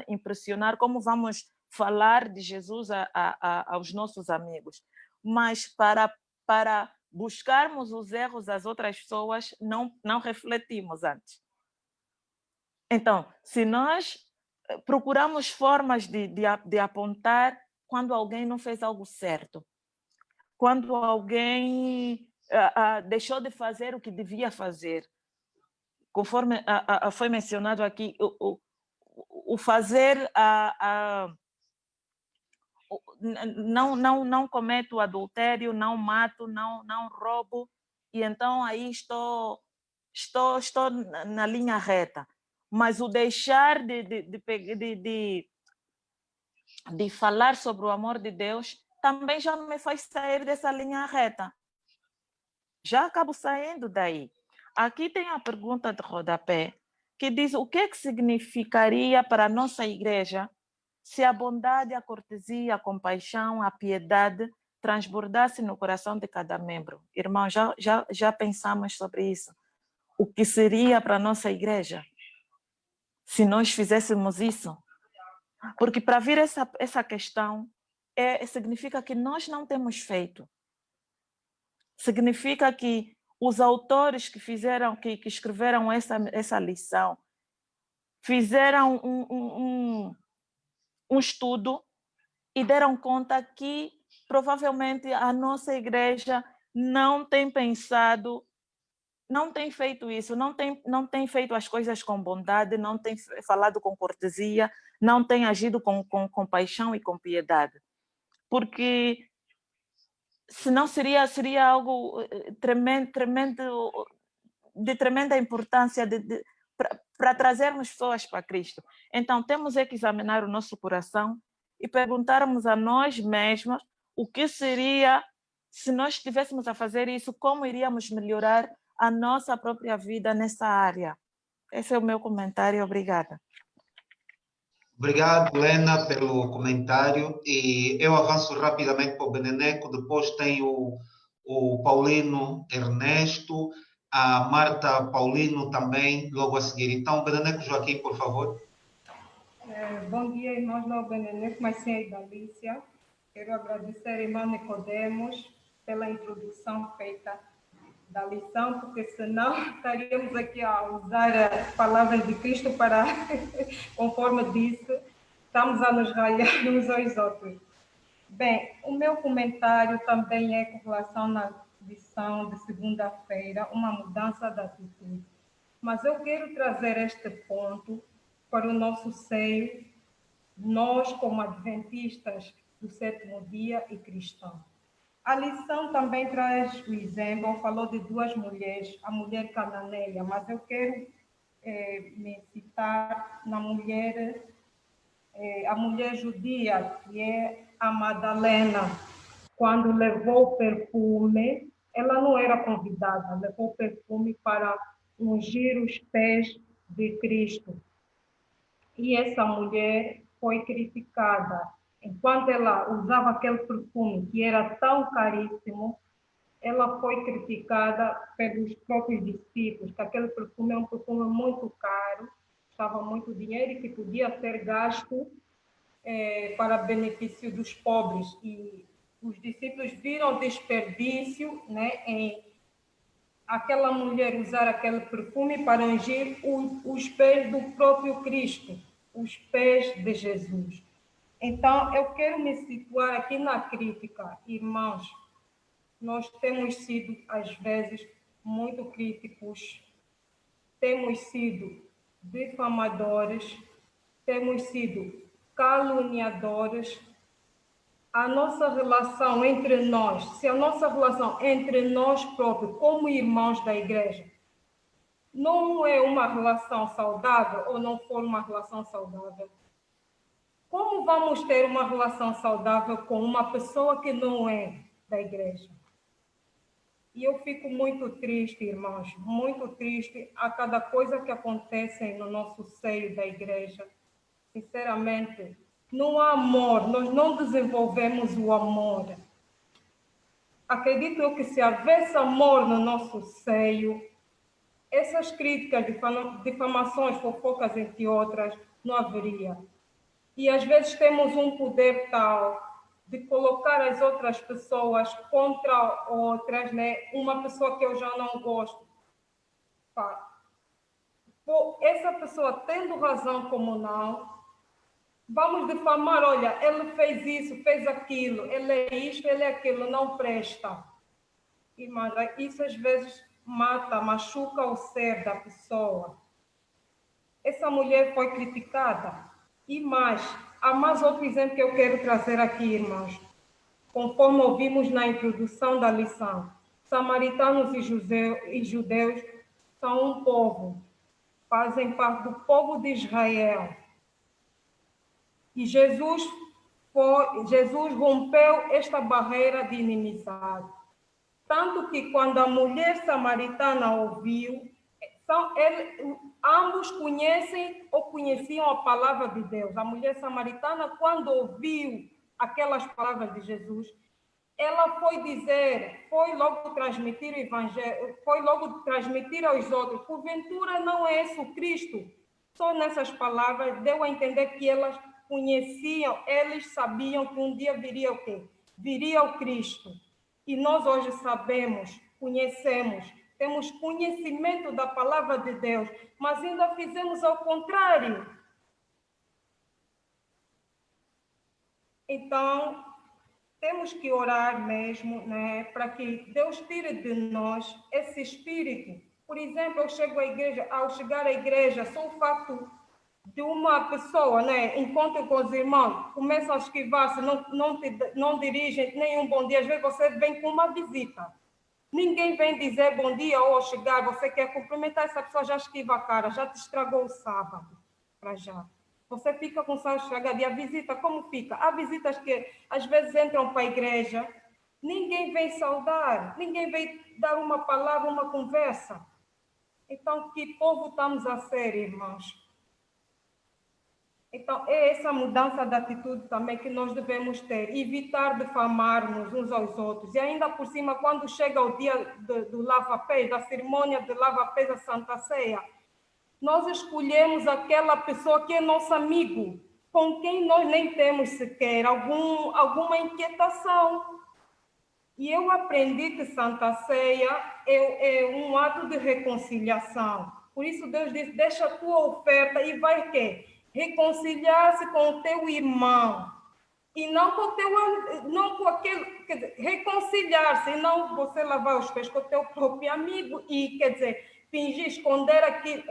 impressionar, como vamos falar de Jesus aos nossos amigos. Mas para buscarmos os erros das outras pessoas, não refletimos antes. Então, se nós procuramos formas de apontar quando alguém não fez algo certo, quando alguém deixou de fazer o que devia fazer, conforme foi mencionado aqui, o fazer não cometo adultério, não mato, não roubo, e então aí estou na linha reta. Mas o deixar de falar sobre o amor de Deus também já me faz sair dessa linha reta. Já acabo saindo daí. Aqui tem a pergunta de rodapé, que diz o que significaria para a nossa igreja se a bondade, a cortesia, a compaixão, a piedade transbordasse no coração de cada membro. Irmão, já pensamos sobre isso? O que seria para a nossa igreja se nós fizéssemos isso? Porque para vir essa questão, significa que nós não temos feito. Significa que os autores que escreveram essa lição, fizeram um estudo e deram conta que provavelmente a nossa igreja não tem pensado, não tem feito isso, não tem feito as coisas com bondade, não tem falado com cortesia, não tem agido com compaixão e com piedade. Porque senão seria algo tremendo, de tremenda importância para trazermos pessoas para Cristo. Então, temos que examinar o nosso coração e perguntarmos a nós mesmos o que seria, se nós estivéssemos a fazer isso, como iríamos melhorar a nossa própria vida nessa área. Esse é o meu comentário. Obrigada. Obrigado, Helena, pelo comentário. E eu avanço rapidamente para o Beneneco. Depois tem o Paulino Ernesto, a Marta Paulino também, logo a seguir. Então, Beneneco Joaquim, por favor. Bom dia, irmãos, não é o Beneneco, mas sim a Idalícia. Quero agradecer, irmão Nicodemos, pela introdução feita da lição, porque senão estaríamos aqui a usar as palavras de Cristo conforme disse, estamos a nos ralhar uns aos outros. Bem, o meu comentário também é com relação na lição de segunda-feira, uma mudança de atitude. Mas eu quero trazer este ponto para o nosso seio, nós como adventistas do sétimo dia e cristãos. A lição também traz o exemplo, falou de duas mulheres, a mulher cananeia, mas eu quero me citar na mulher, a mulher judia, que é a Madalena. Quando levou o perfume, ela não era convidada, levou o perfume para ungir os pés de Cristo. E essa mulher foi criticada. Enquanto ela usava aquele perfume que era tão caríssimo, ela foi criticada pelos próprios discípulos, que aquele perfume é um perfume muito caro, custava muito dinheiro e que podia ser gasto para benefício dos pobres. E os discípulos viram desperdício, né, em aquela mulher usar aquele perfume para ungir os pés do próprio Cristo, os pés de Jesus. Então, eu quero me situar aqui na crítica, irmãos. Nós temos sido, às vezes, muito críticos, temos sido difamadores, temos sido caluniadores. A nossa relação entre nós, se a nossa relação entre nós próprios, como irmãos da igreja, não é uma relação saudável ou não for uma relação saudável, como vamos ter uma relação saudável com uma pessoa que não é da igreja? E eu fico muito triste, irmãos, muito triste a cada coisa que acontece no nosso seio da igreja. Sinceramente, não há amor, nós não desenvolvemos o amor. Acredito eu que se houvesse amor no nosso seio, essas críticas, difamações, fofocas, entre outras, não haveria. E às vezes temos um poder tal de colocar as outras pessoas contra outras, né? Uma pessoa que eu já não gosto. Essa pessoa tendo razão como não, vamos difamar, olha, ele fez isso, fez aquilo, ele é isto, ele é aquilo, não presta. Irmã, isso às vezes mata, machuca o ser da pessoa. Essa mulher foi criticada. E mais, há mais outro exemplo que eu quero trazer aqui, irmãos. Conforme ouvimos na introdução da lição, samaritanos e judeus são um povo, fazem parte do povo de Israel. E Jesus rompeu esta barreira de inimizade. Tanto que quando a mulher samaritana ouviu, ambos conheciam a palavra de Deus. A mulher samaritana, quando ouviu aquelas palavras de Jesus, ela foi logo transmitir o evangelho, foi logo transmitir aos outros. Porventura não é esse o Cristo? Só nessas palavras deu a entender que elas conheciam, eles sabiam que um dia viria o quê? Viria o Cristo. E nós hoje sabemos, conhecemos, temos conhecimento da palavra de Deus, mas ainda fizemos ao contrário. Então, temos que orar mesmo, né, para que Deus tire de nós esse espírito. Por exemplo, ao chegar à igreja, só o fato de uma pessoa, né, encontra com os irmãos, começa a esquivar-se, não dirige nenhum bom dia. Às vezes você vem com uma visita. Ninguém vem dizer bom dia ou ao chegar, você quer cumprimentar essa pessoa, já esquiva a cara, já te estragou o sábado, para já. Você fica com o sábado estragado. E a visita, como fica? Há visitas que às vezes entram para a igreja, ninguém vem saudar, ninguém vem dar uma palavra, uma conversa. Então, que povo estamos a ser, irmãos? Então, é essa mudança de atitude também que nós devemos ter, evitar difamarmos uns aos outros. E ainda por cima, quando chega o dia do lava-pés, da cerimônia de lava-pés da Santa Ceia, nós escolhemos aquela pessoa que é nosso amigo, com quem nós nem temos sequer alguma inquietação. E eu aprendi que Santa Ceia é um ato de reconciliação. Por isso Deus diz, deixa a tua oferta e vai o quê? Reconciliar-se com o teu irmão. E não com o teu, não com aquele, quer dizer, reconciliar-se, e não você lavar os pés com o teu próprio amigo e, quer dizer, fingir, esconder aqui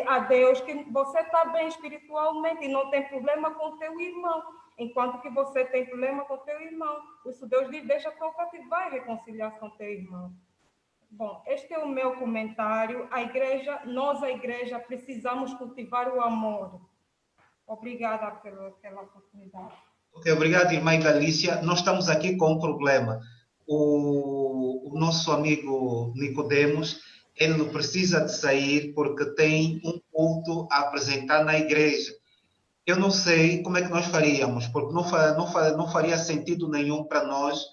a Deus que você está bem espiritualmente e não tem problema com o teu irmão, enquanto que você tem problema com o teu irmão. Isso Deus diz, deixa para o cativo, vai reconciliar-se com o teu irmão. Bom, este é o meu comentário. A igreja, precisamos cultivar o amor. Obrigada pela oportunidade. Ok, obrigado, irmã Galícia. Nós estamos aqui com um problema. O nosso amigo Nicodemos, ele precisa de sair porque tem um culto a apresentar na igreja. Eu não sei como é que nós faríamos, porque não faria sentido nenhum para nós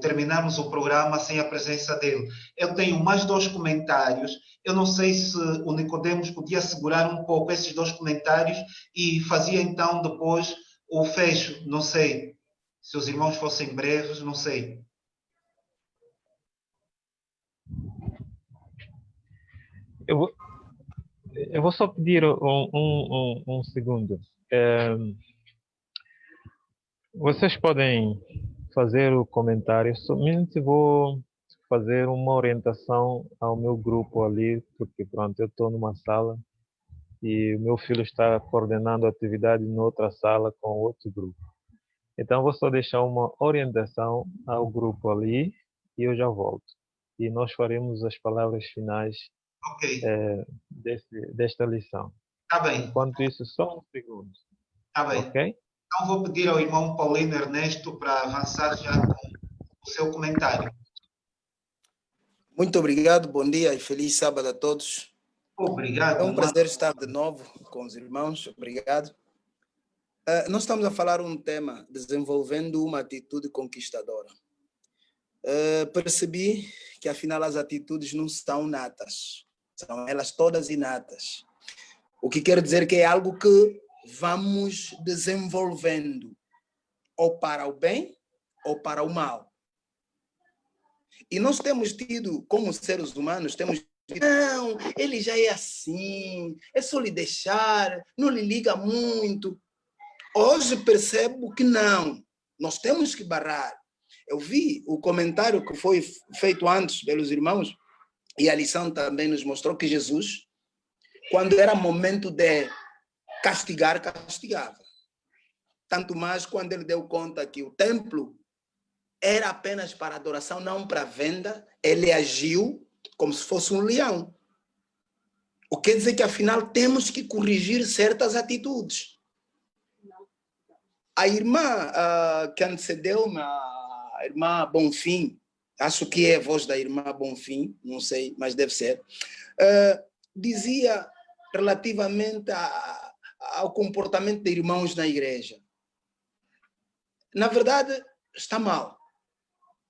terminarmos o programa sem a presença dele. Eu tenho mais 2 comentários. Eu não sei se o Nicodemos podia segurar um pouco esses 2 comentários e fazia então depois o fecho. Não sei se os irmãos fossem breves, não sei. Eu vou só pedir um segundo. Vocês podem fazer o comentário, somente vou fazer uma orientação ao meu grupo ali, porque pronto, eu estou numa sala e o meu filho está coordenando a atividade noutra sala com outro grupo. Então vou só deixar uma orientação ao grupo ali e eu já volto. E nós faremos as palavras finais desta lição. Tá bem. Enquanto isso, só um segundo. Tá bem. Ok? Então vou pedir ao irmão Paulino Ernesto para avançar já com o seu comentário. Muito obrigado, bom dia e feliz sábado a todos. Obrigado. É um prazer estar de novo com os irmãos, obrigado. Nós estamos a falar um tema, desenvolvendo uma atitude conquistadora. Percebi que afinal as atitudes não são natas, são elas todas inatas. O que quer dizer que é algo que vamos desenvolvendo, ou para o bem ou para o mal. E nós temos tido, como seres humanos, temos dito, não, ele já é assim, é só lhe deixar, não lhe liga muito. Hoje percebo que não, nós temos que barrar. Eu vi o comentário que foi feito antes pelos irmãos, e a lição também nos mostrou que Jesus, quando era momento de castigar, castigava. Tanto mais quando ele deu conta que o templo era apenas para adoração, não para venda, ele agiu como se fosse um leão. O que quer dizer que, afinal, temos que corrigir certas atitudes. A irmã que antecedeu-me, a irmã Bonfim, acho que é a voz da irmã Bonfim, não sei, mas deve ser, dizia relativamente ao comportamento de irmãos na igreja. Na verdade, está mal,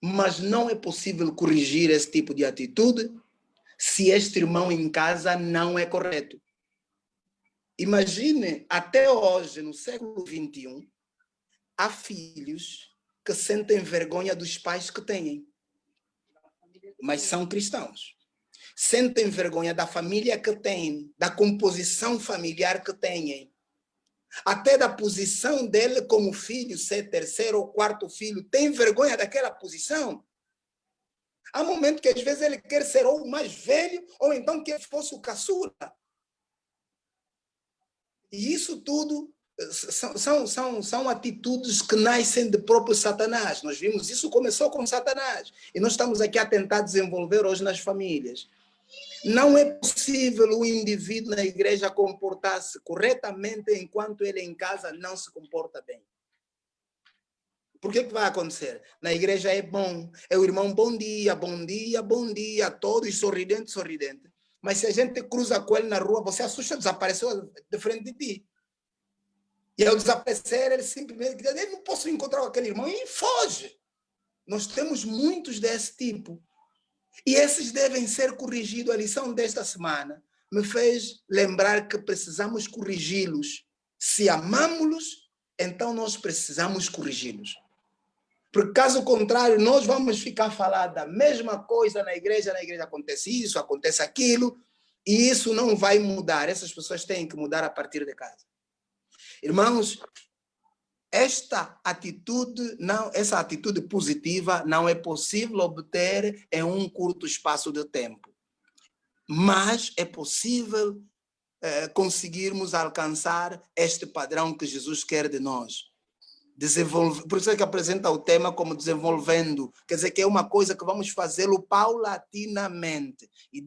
mas não é possível corrigir esse tipo de atitude se este irmão em casa não é correto. Imagine, até hoje, no século XXI, há filhos que sentem vergonha dos pais que têm, mas são cristãos. Sentem vergonha da família que têm, da composição familiar que têm, até da posição dele como filho, ser terceiro ou quarto filho, tem vergonha daquela posição. Há momentos que às vezes ele quer ser ou o mais velho, ou então que fosse o caçula. E isso tudo são atitudes que nascem de próprio Satanás. Nós vimos isso começou com Satanás. E nós estamos aqui a tentar desenvolver hoje nas famílias. Não é possível o indivíduo na igreja comportar-se corretamente enquanto ele em casa não se comporta bem. Por que vai acontecer? Na igreja é bom, é o irmão bom dia, bom dia, bom dia, todos sorridente, sorridente. Mas se a gente cruza com ele na rua, você assusta, desapareceu de frente de ti. E ao desaparecer, ele simplesmente diz, eu não posso encontrar com aquele irmão, e foge. Nós temos muitos desse tipo. E esses devem ser corrigidos. A lição desta semana me fez lembrar que precisamos corrigi-los. Se amamos-los, então nós precisamos corrigi-los. Porque caso contrário, nós vamos ficar a falar da mesma coisa na igreja acontece isso, acontece aquilo, e isso não vai mudar. Essas pessoas têm que mudar a partir de casa. Irmãos, essa atitude positiva não é possível obter em um curto espaço de tempo. Mas é possível conseguirmos alcançar este padrão que Jesus quer de nós. Por isso é que apresenta o tema como desenvolvendo, quer dizer que é uma coisa que vamos fazê-lo paulatinamente. E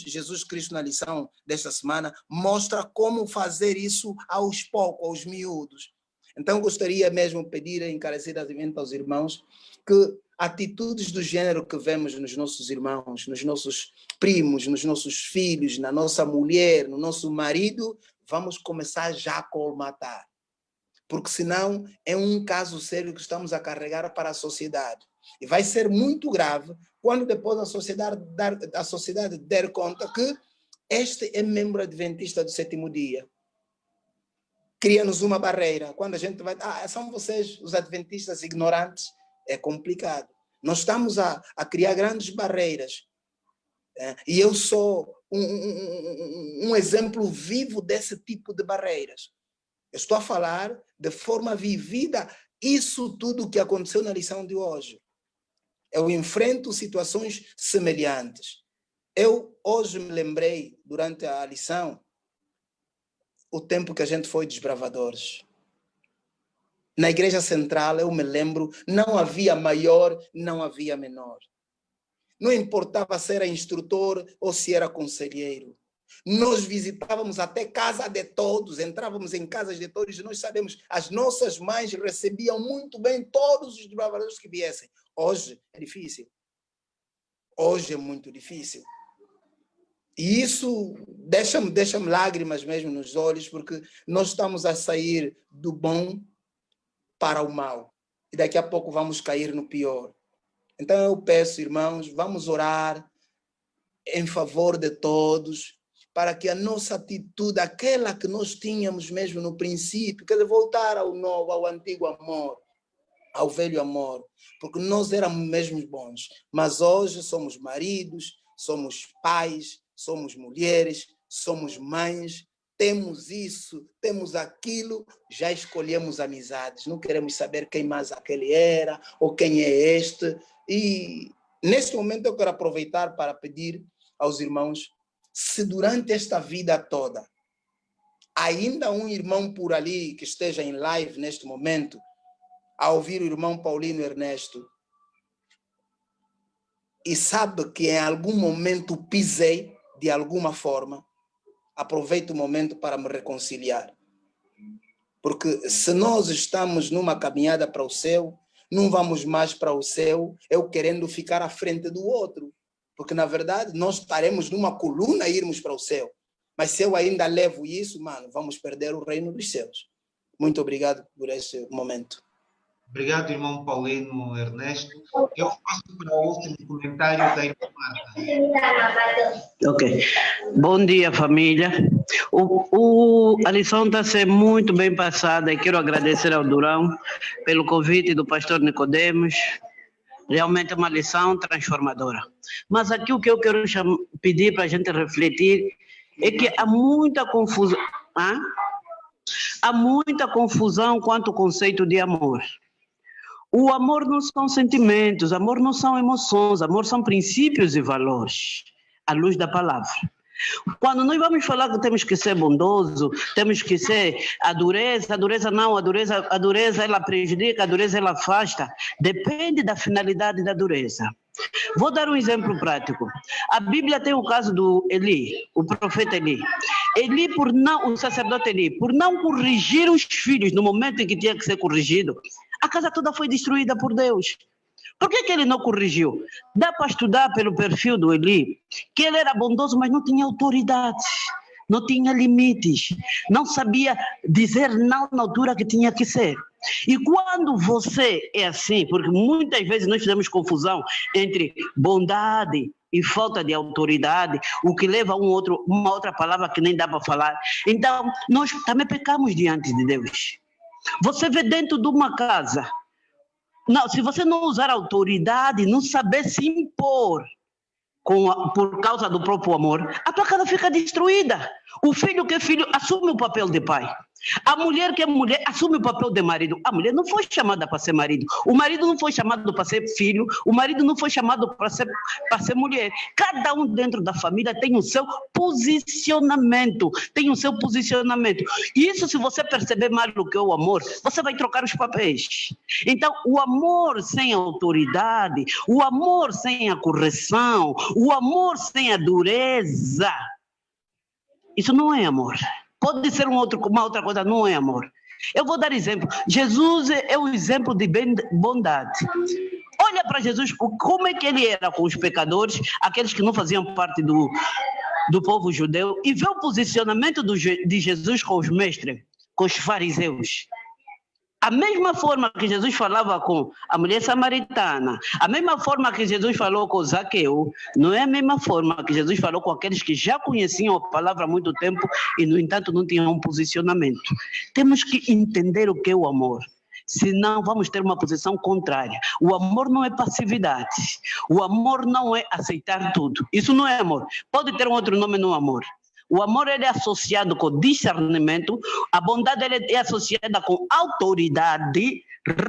Jesus Cristo, na lição desta semana, mostra como fazer isso aos poucos, aos miúdos. Então, gostaria mesmo de pedir encarecidamente aos irmãos que atitudes do gênero que vemos nos nossos irmãos, nos nossos primos, nos nossos filhos, na nossa mulher, no nosso marido, vamos começar já a colmatar. Porque senão é um caso sério que estamos a carregar para a sociedade. E vai ser muito grave quando depois a sociedade der conta que este é membro adventista do sétimo dia. Cria-nos uma barreira. Quando a gente vai... são vocês os adventistas ignorantes. É complicado. Nós estamos a criar grandes barreiras. E eu sou um exemplo vivo desse tipo de barreiras. Eu estou a falar de forma vivida isso tudo que aconteceu na lição de hoje. Eu enfrento situações semelhantes. Eu hoje me lembrei, durante a lição, o tempo que a gente foi desbravadores. Na igreja central, eu me lembro, não havia maior, não havia menor. Não importava se era instrutor ou se era conselheiro. Nós visitávamos até casa de todos, entrávamos em casas de todos e nós sabemos, as nossas mães recebiam muito bem todos os desbravadores que viessem. Hoje é difícil. Hoje é muito difícil. E isso deixa-me lágrimas mesmo nos olhos, porque nós estamos a sair do bom para o mal. E daqui a pouco vamos cair no pior. Então eu peço, irmãos, vamos orar em favor de todos, para que a nossa atitude, aquela que nós tínhamos mesmo no princípio, quer dizer, voltar ao novo, ao antigo amor, ao velho amor, porque nós éramos mesmo bons, mas hoje somos maridos, somos pais, somos mulheres, somos mães, temos isso, temos aquilo, já escolhemos amizades, não queremos saber quem mais aquele era, ou quem é este, e neste momento eu quero aproveitar para pedir aos irmãos, se durante esta vida toda, ainda um irmão por ali que esteja em live neste momento, a ouvir o irmão Paulino Ernesto, e sabe que em algum momento pisei de alguma forma, aproveito o momento para me reconciliar. Porque se nós estamos numa caminhada para o céu, não vamos mais para o céu, eu querendo ficar à frente do outro. Porque, na verdade, nós estaremos numa coluna e irmos para o céu. Mas se eu ainda levo isso, mano, vamos perder o reino dos céus. Muito obrigado por esse momento. Obrigado, irmão Paulino Ernesto. Eu passo para o último comentário da irmã Marta. Ok. Bom dia, família. A lição está a ser muito bem passada e quero agradecer ao Durão pelo convite do pastor Nicodemos. Realmente é uma lição transformadora. Mas aqui o que eu quero pedir para a gente refletir é que há muita confusão. Há muita confusão quanto ao conceito de amor. O amor não são sentimentos, amor não são emoções, amor são princípios e valores, à luz da palavra. Quando nós vamos falar que temos que ser bondoso, temos que ser a dureza ela prejudica, a dureza ela afasta, depende da finalidade da dureza. Vou dar um exemplo prático. A Bíblia tem o caso do Eli, o profeta Eli. O sacerdote Eli, por não corrigir os filhos no momento em que tinha que ser corrigido, a casa toda foi destruída por Deus. Por que ele não corrigiu? Dá para estudar pelo perfil do Eli, que ele era bondoso, mas não tinha autoridade, não tinha limites, não sabia dizer não na altura que tinha que ser. E quando você é assim, porque muitas vezes nós fizemos confusão entre bondade e falta de autoridade, o que leva a uma outra palavra que nem dá para falar. Então, nós também pecamos diante de Deus. Você vê dentro de uma casa, se você não usar autoridade, não saber se impor por causa do próprio amor, a tua casa fica destruída. O filho que é filho assume o papel de pai. A mulher que é mulher assume o papel de marido. A mulher não foi chamada para ser marido. O marido não foi chamado para ser filho. O marido não foi chamado para ser mulher. Cada um dentro da família tem o seu posicionamento. Tem o seu posicionamento. E isso, se você perceber mais do que o amor, você vai trocar os papéis. Então, o amor sem autoridade, o amor sem a correção, o amor sem a dureza, isso não é amor. Pode ser uma outra coisa, não é amor. Eu vou dar exemplo. Jesus é o exemplo de bondade. Olha para Jesus, como é que ele era com os pecadores, aqueles que não faziam parte do povo judeu, e vê o posicionamento de Jesus com os mestres, com os fariseus. A mesma forma que Jesus falava com a mulher samaritana, a mesma forma que Jesus falou com Zaqueu, não é a mesma forma que Jesus falou com aqueles que já conheciam a palavra há muito tempo e, no entanto, não tinham um posicionamento. Temos que entender o que é o amor, senão vamos ter uma posição contrária. O amor não é passividade, o amor não é aceitar tudo. Isso não é amor. Pode ter um outro nome no amor. O amor ele é associado com discernimento, a bondade ele é associada com autoridade,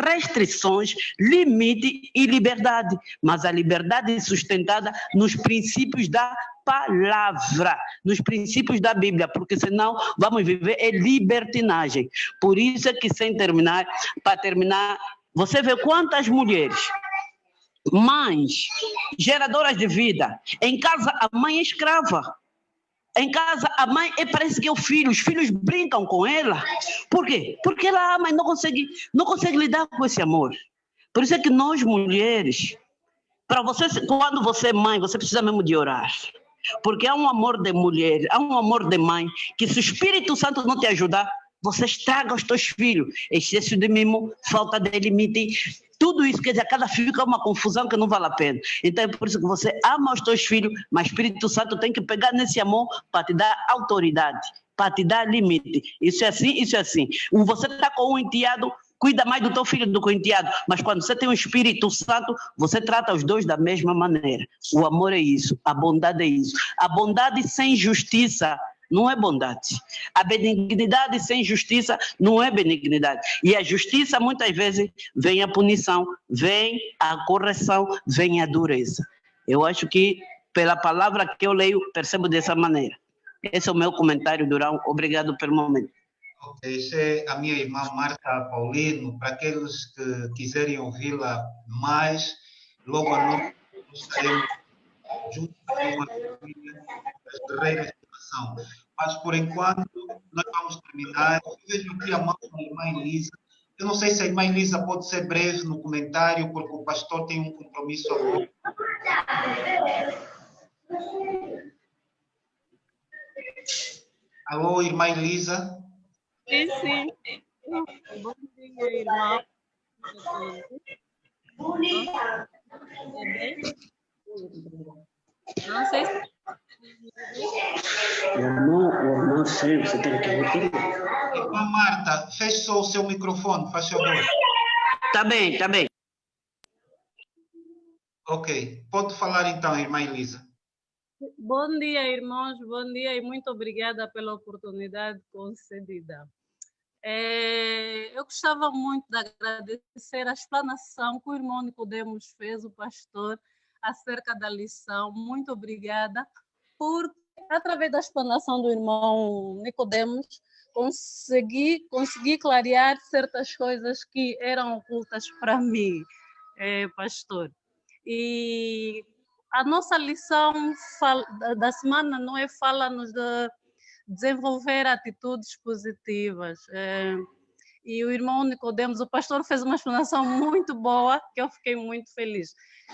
restrições, limite e liberdade. Mas a liberdade é sustentada nos princípios da palavra, nos princípios da Bíblia, porque senão vamos viver libertinagem. Por isso é que, para terminar, você vê quantas mulheres, mães, geradoras de vida, em casa a mãe é escrava. Em casa, a mãe parece que é o filho, os filhos brincam com ela. Por quê? Porque ela ama e não consegue lidar com esse amor. Por isso é que nós, mulheres, quando você é mãe, você precisa mesmo de orar. Porque há um amor de mulher, há um amor de mãe, que se o Espírito Santo não te ajudar, você estraga os teus filhos. Excesso de mimo, falta de limite. Tudo isso, quer dizer, cada filho é uma confusão que não vale a pena. Então é por isso que você ama os teus filhos, mas o Espírito Santo tem que pegar nesse amor para te dar autoridade, para te dar limite. Isso é assim, isso é assim. Você está com um enteado, cuida mais do teu filho do que o enteado, mas quando você tem o Espírito Santo, você trata os dois da mesma maneira. O amor é isso, a bondade é isso. A bondade sem justiça não é bondade. A benignidade sem justiça não é benignidade. E a justiça, muitas vezes, vem a punição, vem a correção, vem a dureza. Eu acho que, pela palavra que eu leio, percebo dessa maneira. Esse é o meu comentário, Durão. Obrigado pelo momento. Ok, essa é a minha irmã Marta Paulino. Para aqueles que quiserem ouvi-la mais, logo à noite estaremos juntos com uma família das guerreiras de oração. Mas, por enquanto, nós vamos terminar. Eu vejo aqui a mão da irmã Elisa. Eu não sei se a irmã Elisa pode ser breve no comentário, porque o pastor tem um compromisso agora. Alô, irmã Elisa? Sim, sim. Bom dia, irmão. Bom dia. Não sei se... Não sei, você tem que repetir. Irmã Marta, feche só o seu microfone, faz favor. Tá bem, tá bem. Ok, pode falar então, irmã Elisa. Bom dia, irmãos, bom dia e muito obrigada pela oportunidade concedida. Eu gostava muito de agradecer a explanação que o irmão Nicodemos fez, o pastor, acerca da lição. Muito obrigada, porque através da explanação do irmão Nicodemos, consegui clarear certas coisas que eram ocultas para mim, pastor. E a nossa lição da semana não é fala-nos de desenvolver atitudes positivas. E o irmão Nicodemos, o pastor, fez uma explanação muito boa, que eu fiquei muito feliz.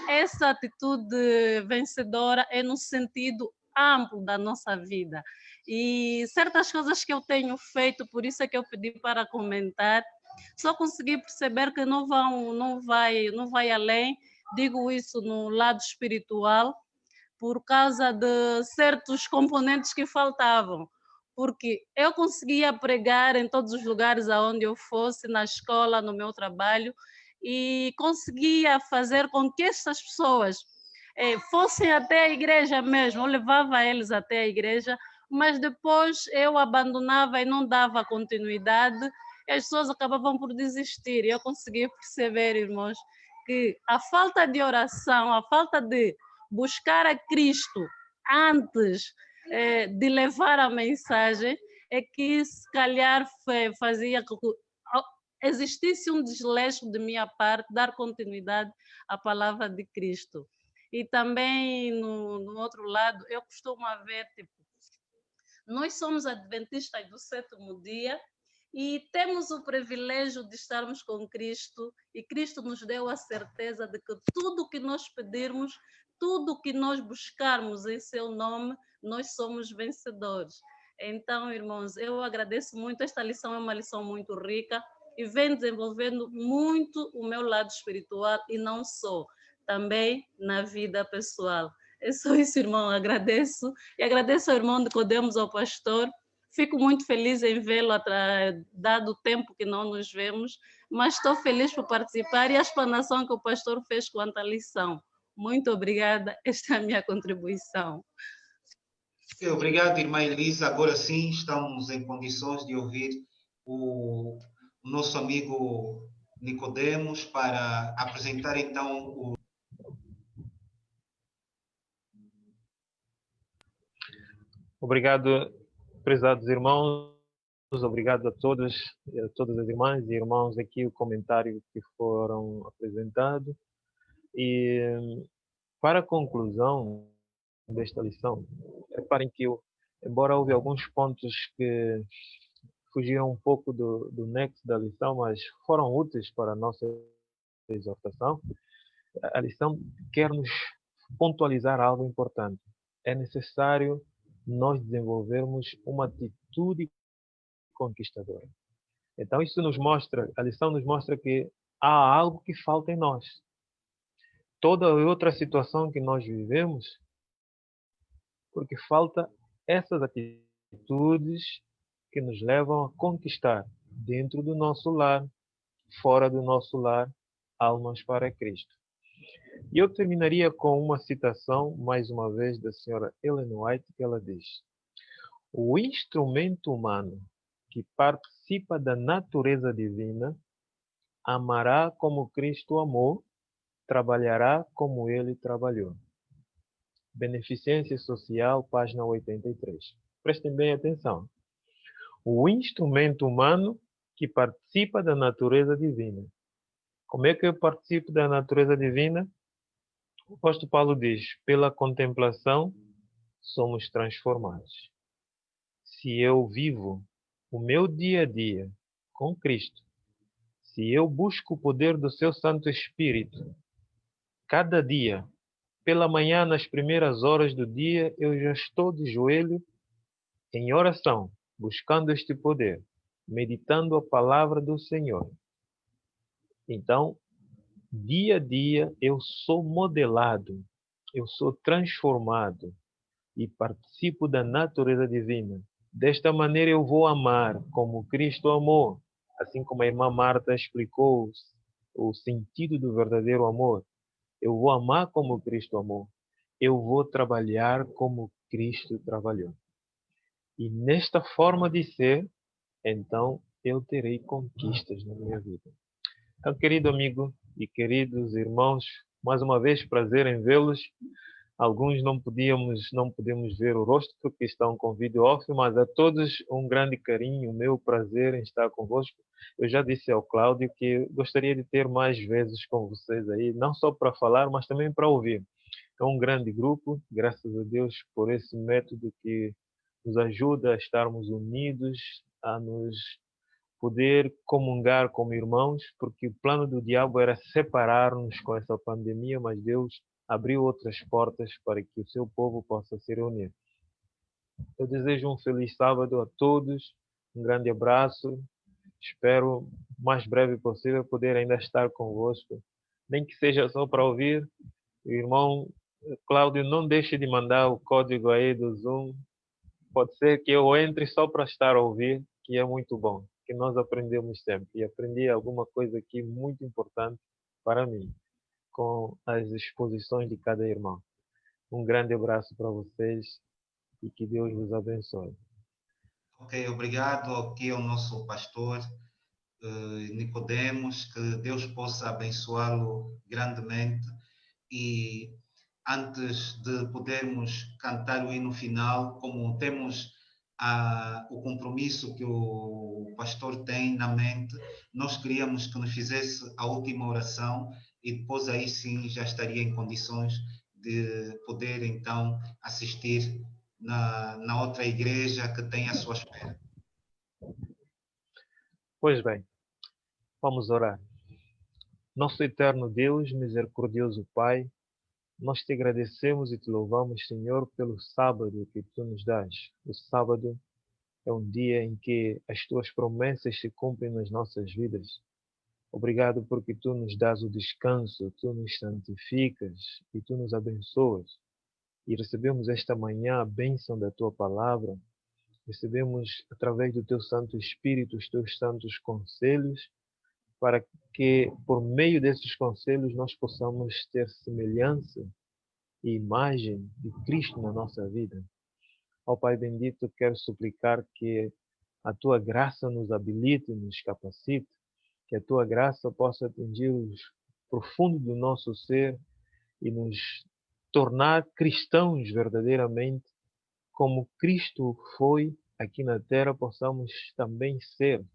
Essa atitude vencedora é no sentido amplo da nossa vida. E certas coisas que eu tenho feito, por isso é que eu pedi para comentar, só consegui perceber que não vai além. Digo isso no lado espiritual, por causa de certos componentes que faltavam. Porque eu conseguia pregar em todos os lugares aonde eu fosse, na escola, no meu trabalho, e conseguia fazer com que essas pessoas fossem até a igreja mesmo. Eu levava eles até a igreja, mas depois eu abandonava e não dava continuidade, e as pessoas acabavam por desistir. E eu consegui perceber, irmãos, que a falta de oração, a falta de buscar a Cristo antes de levar a mensagem, é que se calhar fazia com que existisse um desleixo de minha parte, dar continuidade à palavra de Cristo. E também, no outro lado, eu costumo ver, tipo, nós somos adventistas do sétimo dia e temos o privilégio de estarmos com Cristo, e Cristo nos deu a certeza de que tudo o que nós pedirmos, tudo o que nós buscarmos em seu nome, nós somos vencedores. Então, irmãos, eu agradeço muito. Esta lição é uma lição muito rica e vem desenvolvendo muito o meu lado espiritual, e não só, também na vida pessoal. É só isso, irmão. Agradeço. E agradeço ao irmão Nicodemos, ao pastor. Fico muito feliz em vê-lo, dado o tempo que não nos vemos, mas estou feliz por participar e a explanação que o pastor fez quanto à lição. Muito obrigada. Esta é a minha contribuição. Obrigado, irmã Elisa. Agora sim, estamos em condições de ouvir o nosso amigo Nicodemos para apresentar então o... Obrigado, prezados irmãos. Obrigado a todos, a todas as irmãs e irmãos aqui, o comentário que foram apresentados. E para a conclusão desta lição, reparem que embora houve alguns pontos que fugiram um pouco do nexo da lição, mas foram úteis para a nossa exortação, a lição quer nos pontualizar algo importante. É necessário nós desenvolvermos uma atitude conquistadora. Então isso nos mostra, a lição nos mostra que há algo que falta em nós. Toda outra situação que nós vivemos, porque falta essas atitudes que nos levam a conquistar dentro do nosso lar, fora do nosso lar, almas para Cristo. E eu terminaria com uma citação, mais uma vez, da senhora Ellen White, que ela diz: o instrumento humano que participa da natureza divina amará como Cristo amou, trabalhará como ele trabalhou. Beneficência Social, página 83. Prestem bem atenção. O instrumento humano que participa da natureza divina. Como é que eu participo da natureza divina? O apóstolo Paulo diz: pela contemplação somos transformados. Se eu vivo o meu dia a dia com Cristo, se eu busco o poder do seu Santo Espírito, cada dia, pela manhã, nas primeiras horas do dia, eu já estou de joelho em oração, buscando este poder, meditando a palavra do Senhor. Então, dia a dia, eu sou modelado, eu sou transformado e participo da natureza divina. Desta maneira, eu vou amar como Cristo amou, assim como a irmã Marta explicou o sentido do verdadeiro amor. Eu vou amar como Cristo amou. Eu vou trabalhar como Cristo trabalhou. E nesta forma de ser, então, eu terei conquistas na minha vida. Então, querido amigo e queridos irmãos, mais uma vez, prazer em vê-los. Alguns não podemos ver o rosto porque estão com vídeo off, mas a todos um grande carinho, meu prazer em estar convosco. Eu já disse ao Cláudio que gostaria de ter mais vezes com vocês aí, não só para falar, mas também para ouvir. É um grande grupo, graças a Deus por esse método que nos ajuda a estarmos unidos, a nos poder comungar como irmãos, porque o plano do diabo era separar-nos com essa pandemia, mas Deus abriu outras portas para que o seu povo possa se reunir. Eu desejo um feliz sábado a todos, um grande abraço. Espero, o mais breve possível, poder ainda estar convosco, nem que seja só para ouvir. O irmão Cláudio, não deixe de mandar o código aí do Zoom. Pode ser que eu entre só para estar a ouvir, que é muito bom, que nós aprendemos sempre. E aprendi alguma coisa aqui muito importante para mim, com as exposições de cada irmão. Um grande abraço para vocês e que Deus vos abençoe. Ok, obrigado aqui ao nosso pastor Nicodemos, que Deus possa abençoá-lo grandemente. E antes de podermos cantar o hino final, como temos o compromisso que o pastor tem na mente, nós queríamos que nos fizesse a última oração e depois aí sim já estaria em condições de poder então assistir na outra igreja que tem à sua espera. Pois bem, vamos orar. Nosso eterno Deus, misericordioso Pai, nós te agradecemos e te louvamos, Senhor, pelo sábado que tu nos dás. O sábado é um dia em que as tuas promessas se cumprem nas nossas vidas. Obrigado porque tu nos dás o descanso, tu nos santificas e tu nos abençoas. E recebemos esta manhã a bênção da tua palavra. Recebemos, através do teu Santo Espírito, os teus santos conselhos, para que, por meio desses conselhos, nós possamos ter semelhança e imagem de Cristo na nossa vida. Ó Pai bendito, quero suplicar que a tua graça nos habilite, nos capacite, que a tua graça possa atingir os profundos do nosso ser e nos tornar cristãos verdadeiramente, como Cristo foi aqui na terra, possamos também ser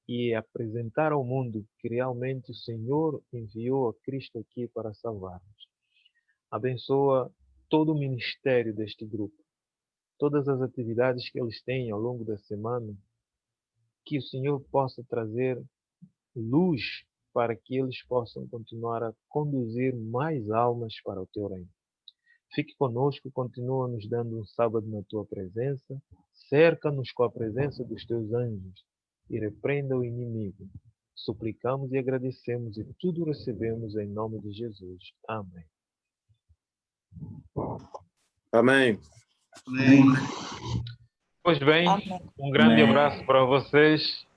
e apresentar ao mundo que realmente o Senhor enviou a Cristo aqui para salvar-nos. Abençoa todo o ministério deste grupo, todas as atividades que eles têm ao longo da semana, que o Senhor possa trazer luz para que eles possam continuar a conduzir mais almas para o teu reino. Fique conosco, continua nos dando um sábado na tua presença, cerca-nos com a presença dos teus anjos e repreenda o inimigo. Suplicamos e agradecemos e tudo recebemos em nome de Jesus. Amém. Amém. Amém. Pois bem, um grande abraço para vocês.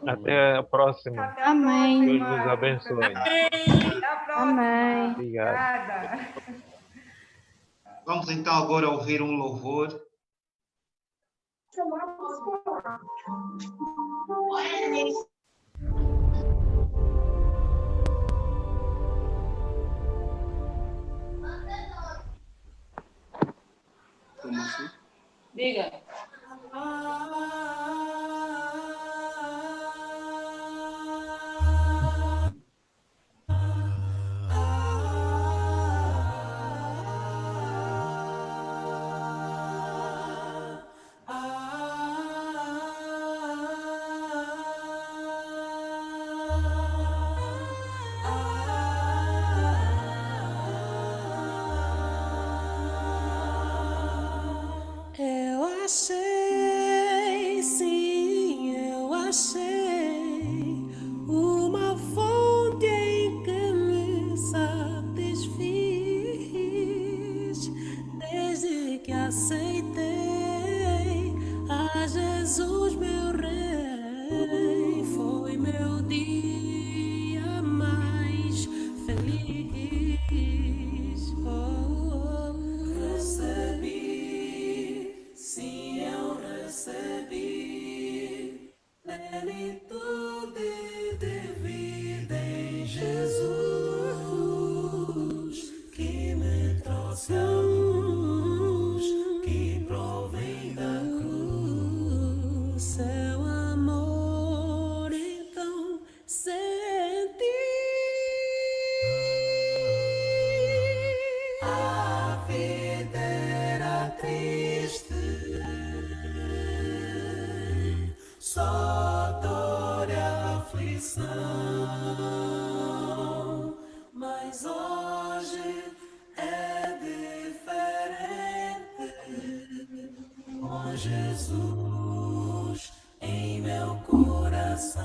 Até a próxima. Amém. Deus vos abençoe. Amém. Obrigado. Vamos então agora ouvir um louvor. Como assim? Diga. Eu achei, sim, eu achei uma fonte em que me satisfiz desde que aceitei a Jesus, meu Rei. Foi meu dia mais feliz. Recebi, sim, eu recebi plenitude de vida em Jesus, que me trouxe a luz, que provém da cruz. Seu amor, então, senti. A vida era triste, só dor e aflição, mas hoje é diferente, com Jesus em meu coração.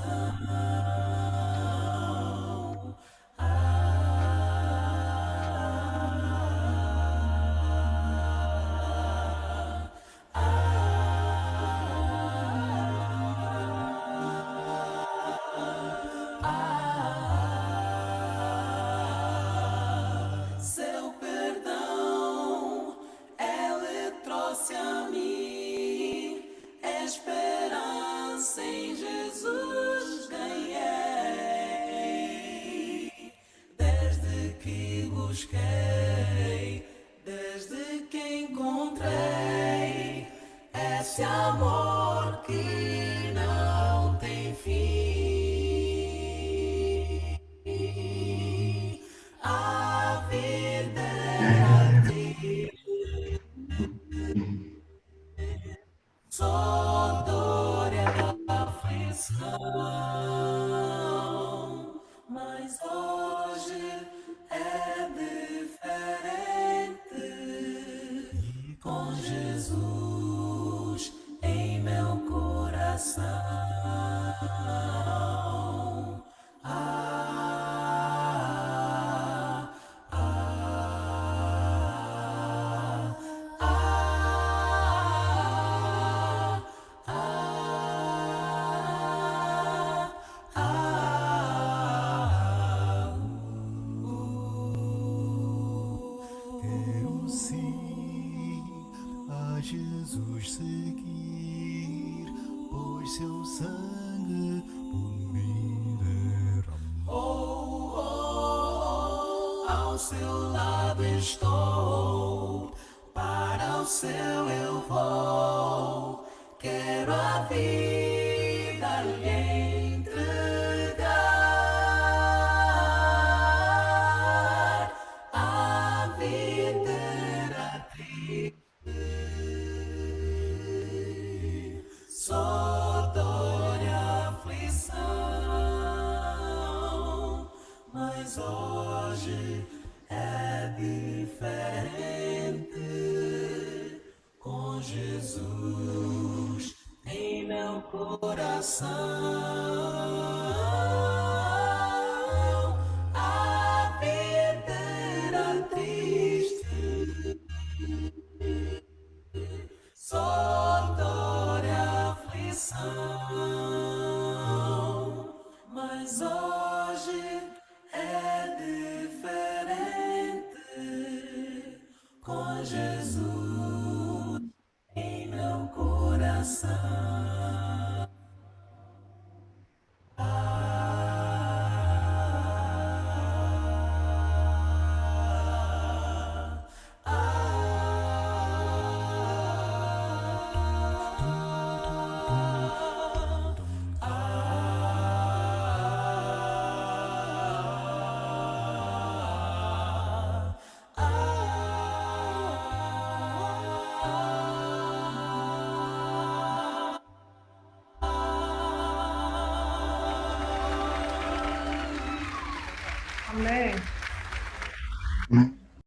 Seu perdão, ele trouxe a mim. esperança em Jesus ganhei. Desde que busquei, desde que encontrei esse amor que não tem fim. A vida era triste, só dor e aflição, mas hoje é diferente com Jesus em meu coração. Quero sim a Jesus seguir, pois seu sangue por mim derramou. Ao seu lado estou, para o seu eu vou. Quero a vida lhe entregar. A vida era triste, só dor e aflição, mas hoje é diferente com Jesus em meu coração. A vida era triste, só dor e aflição, mas hoje é diferente com Jesus em meu coração. Amém.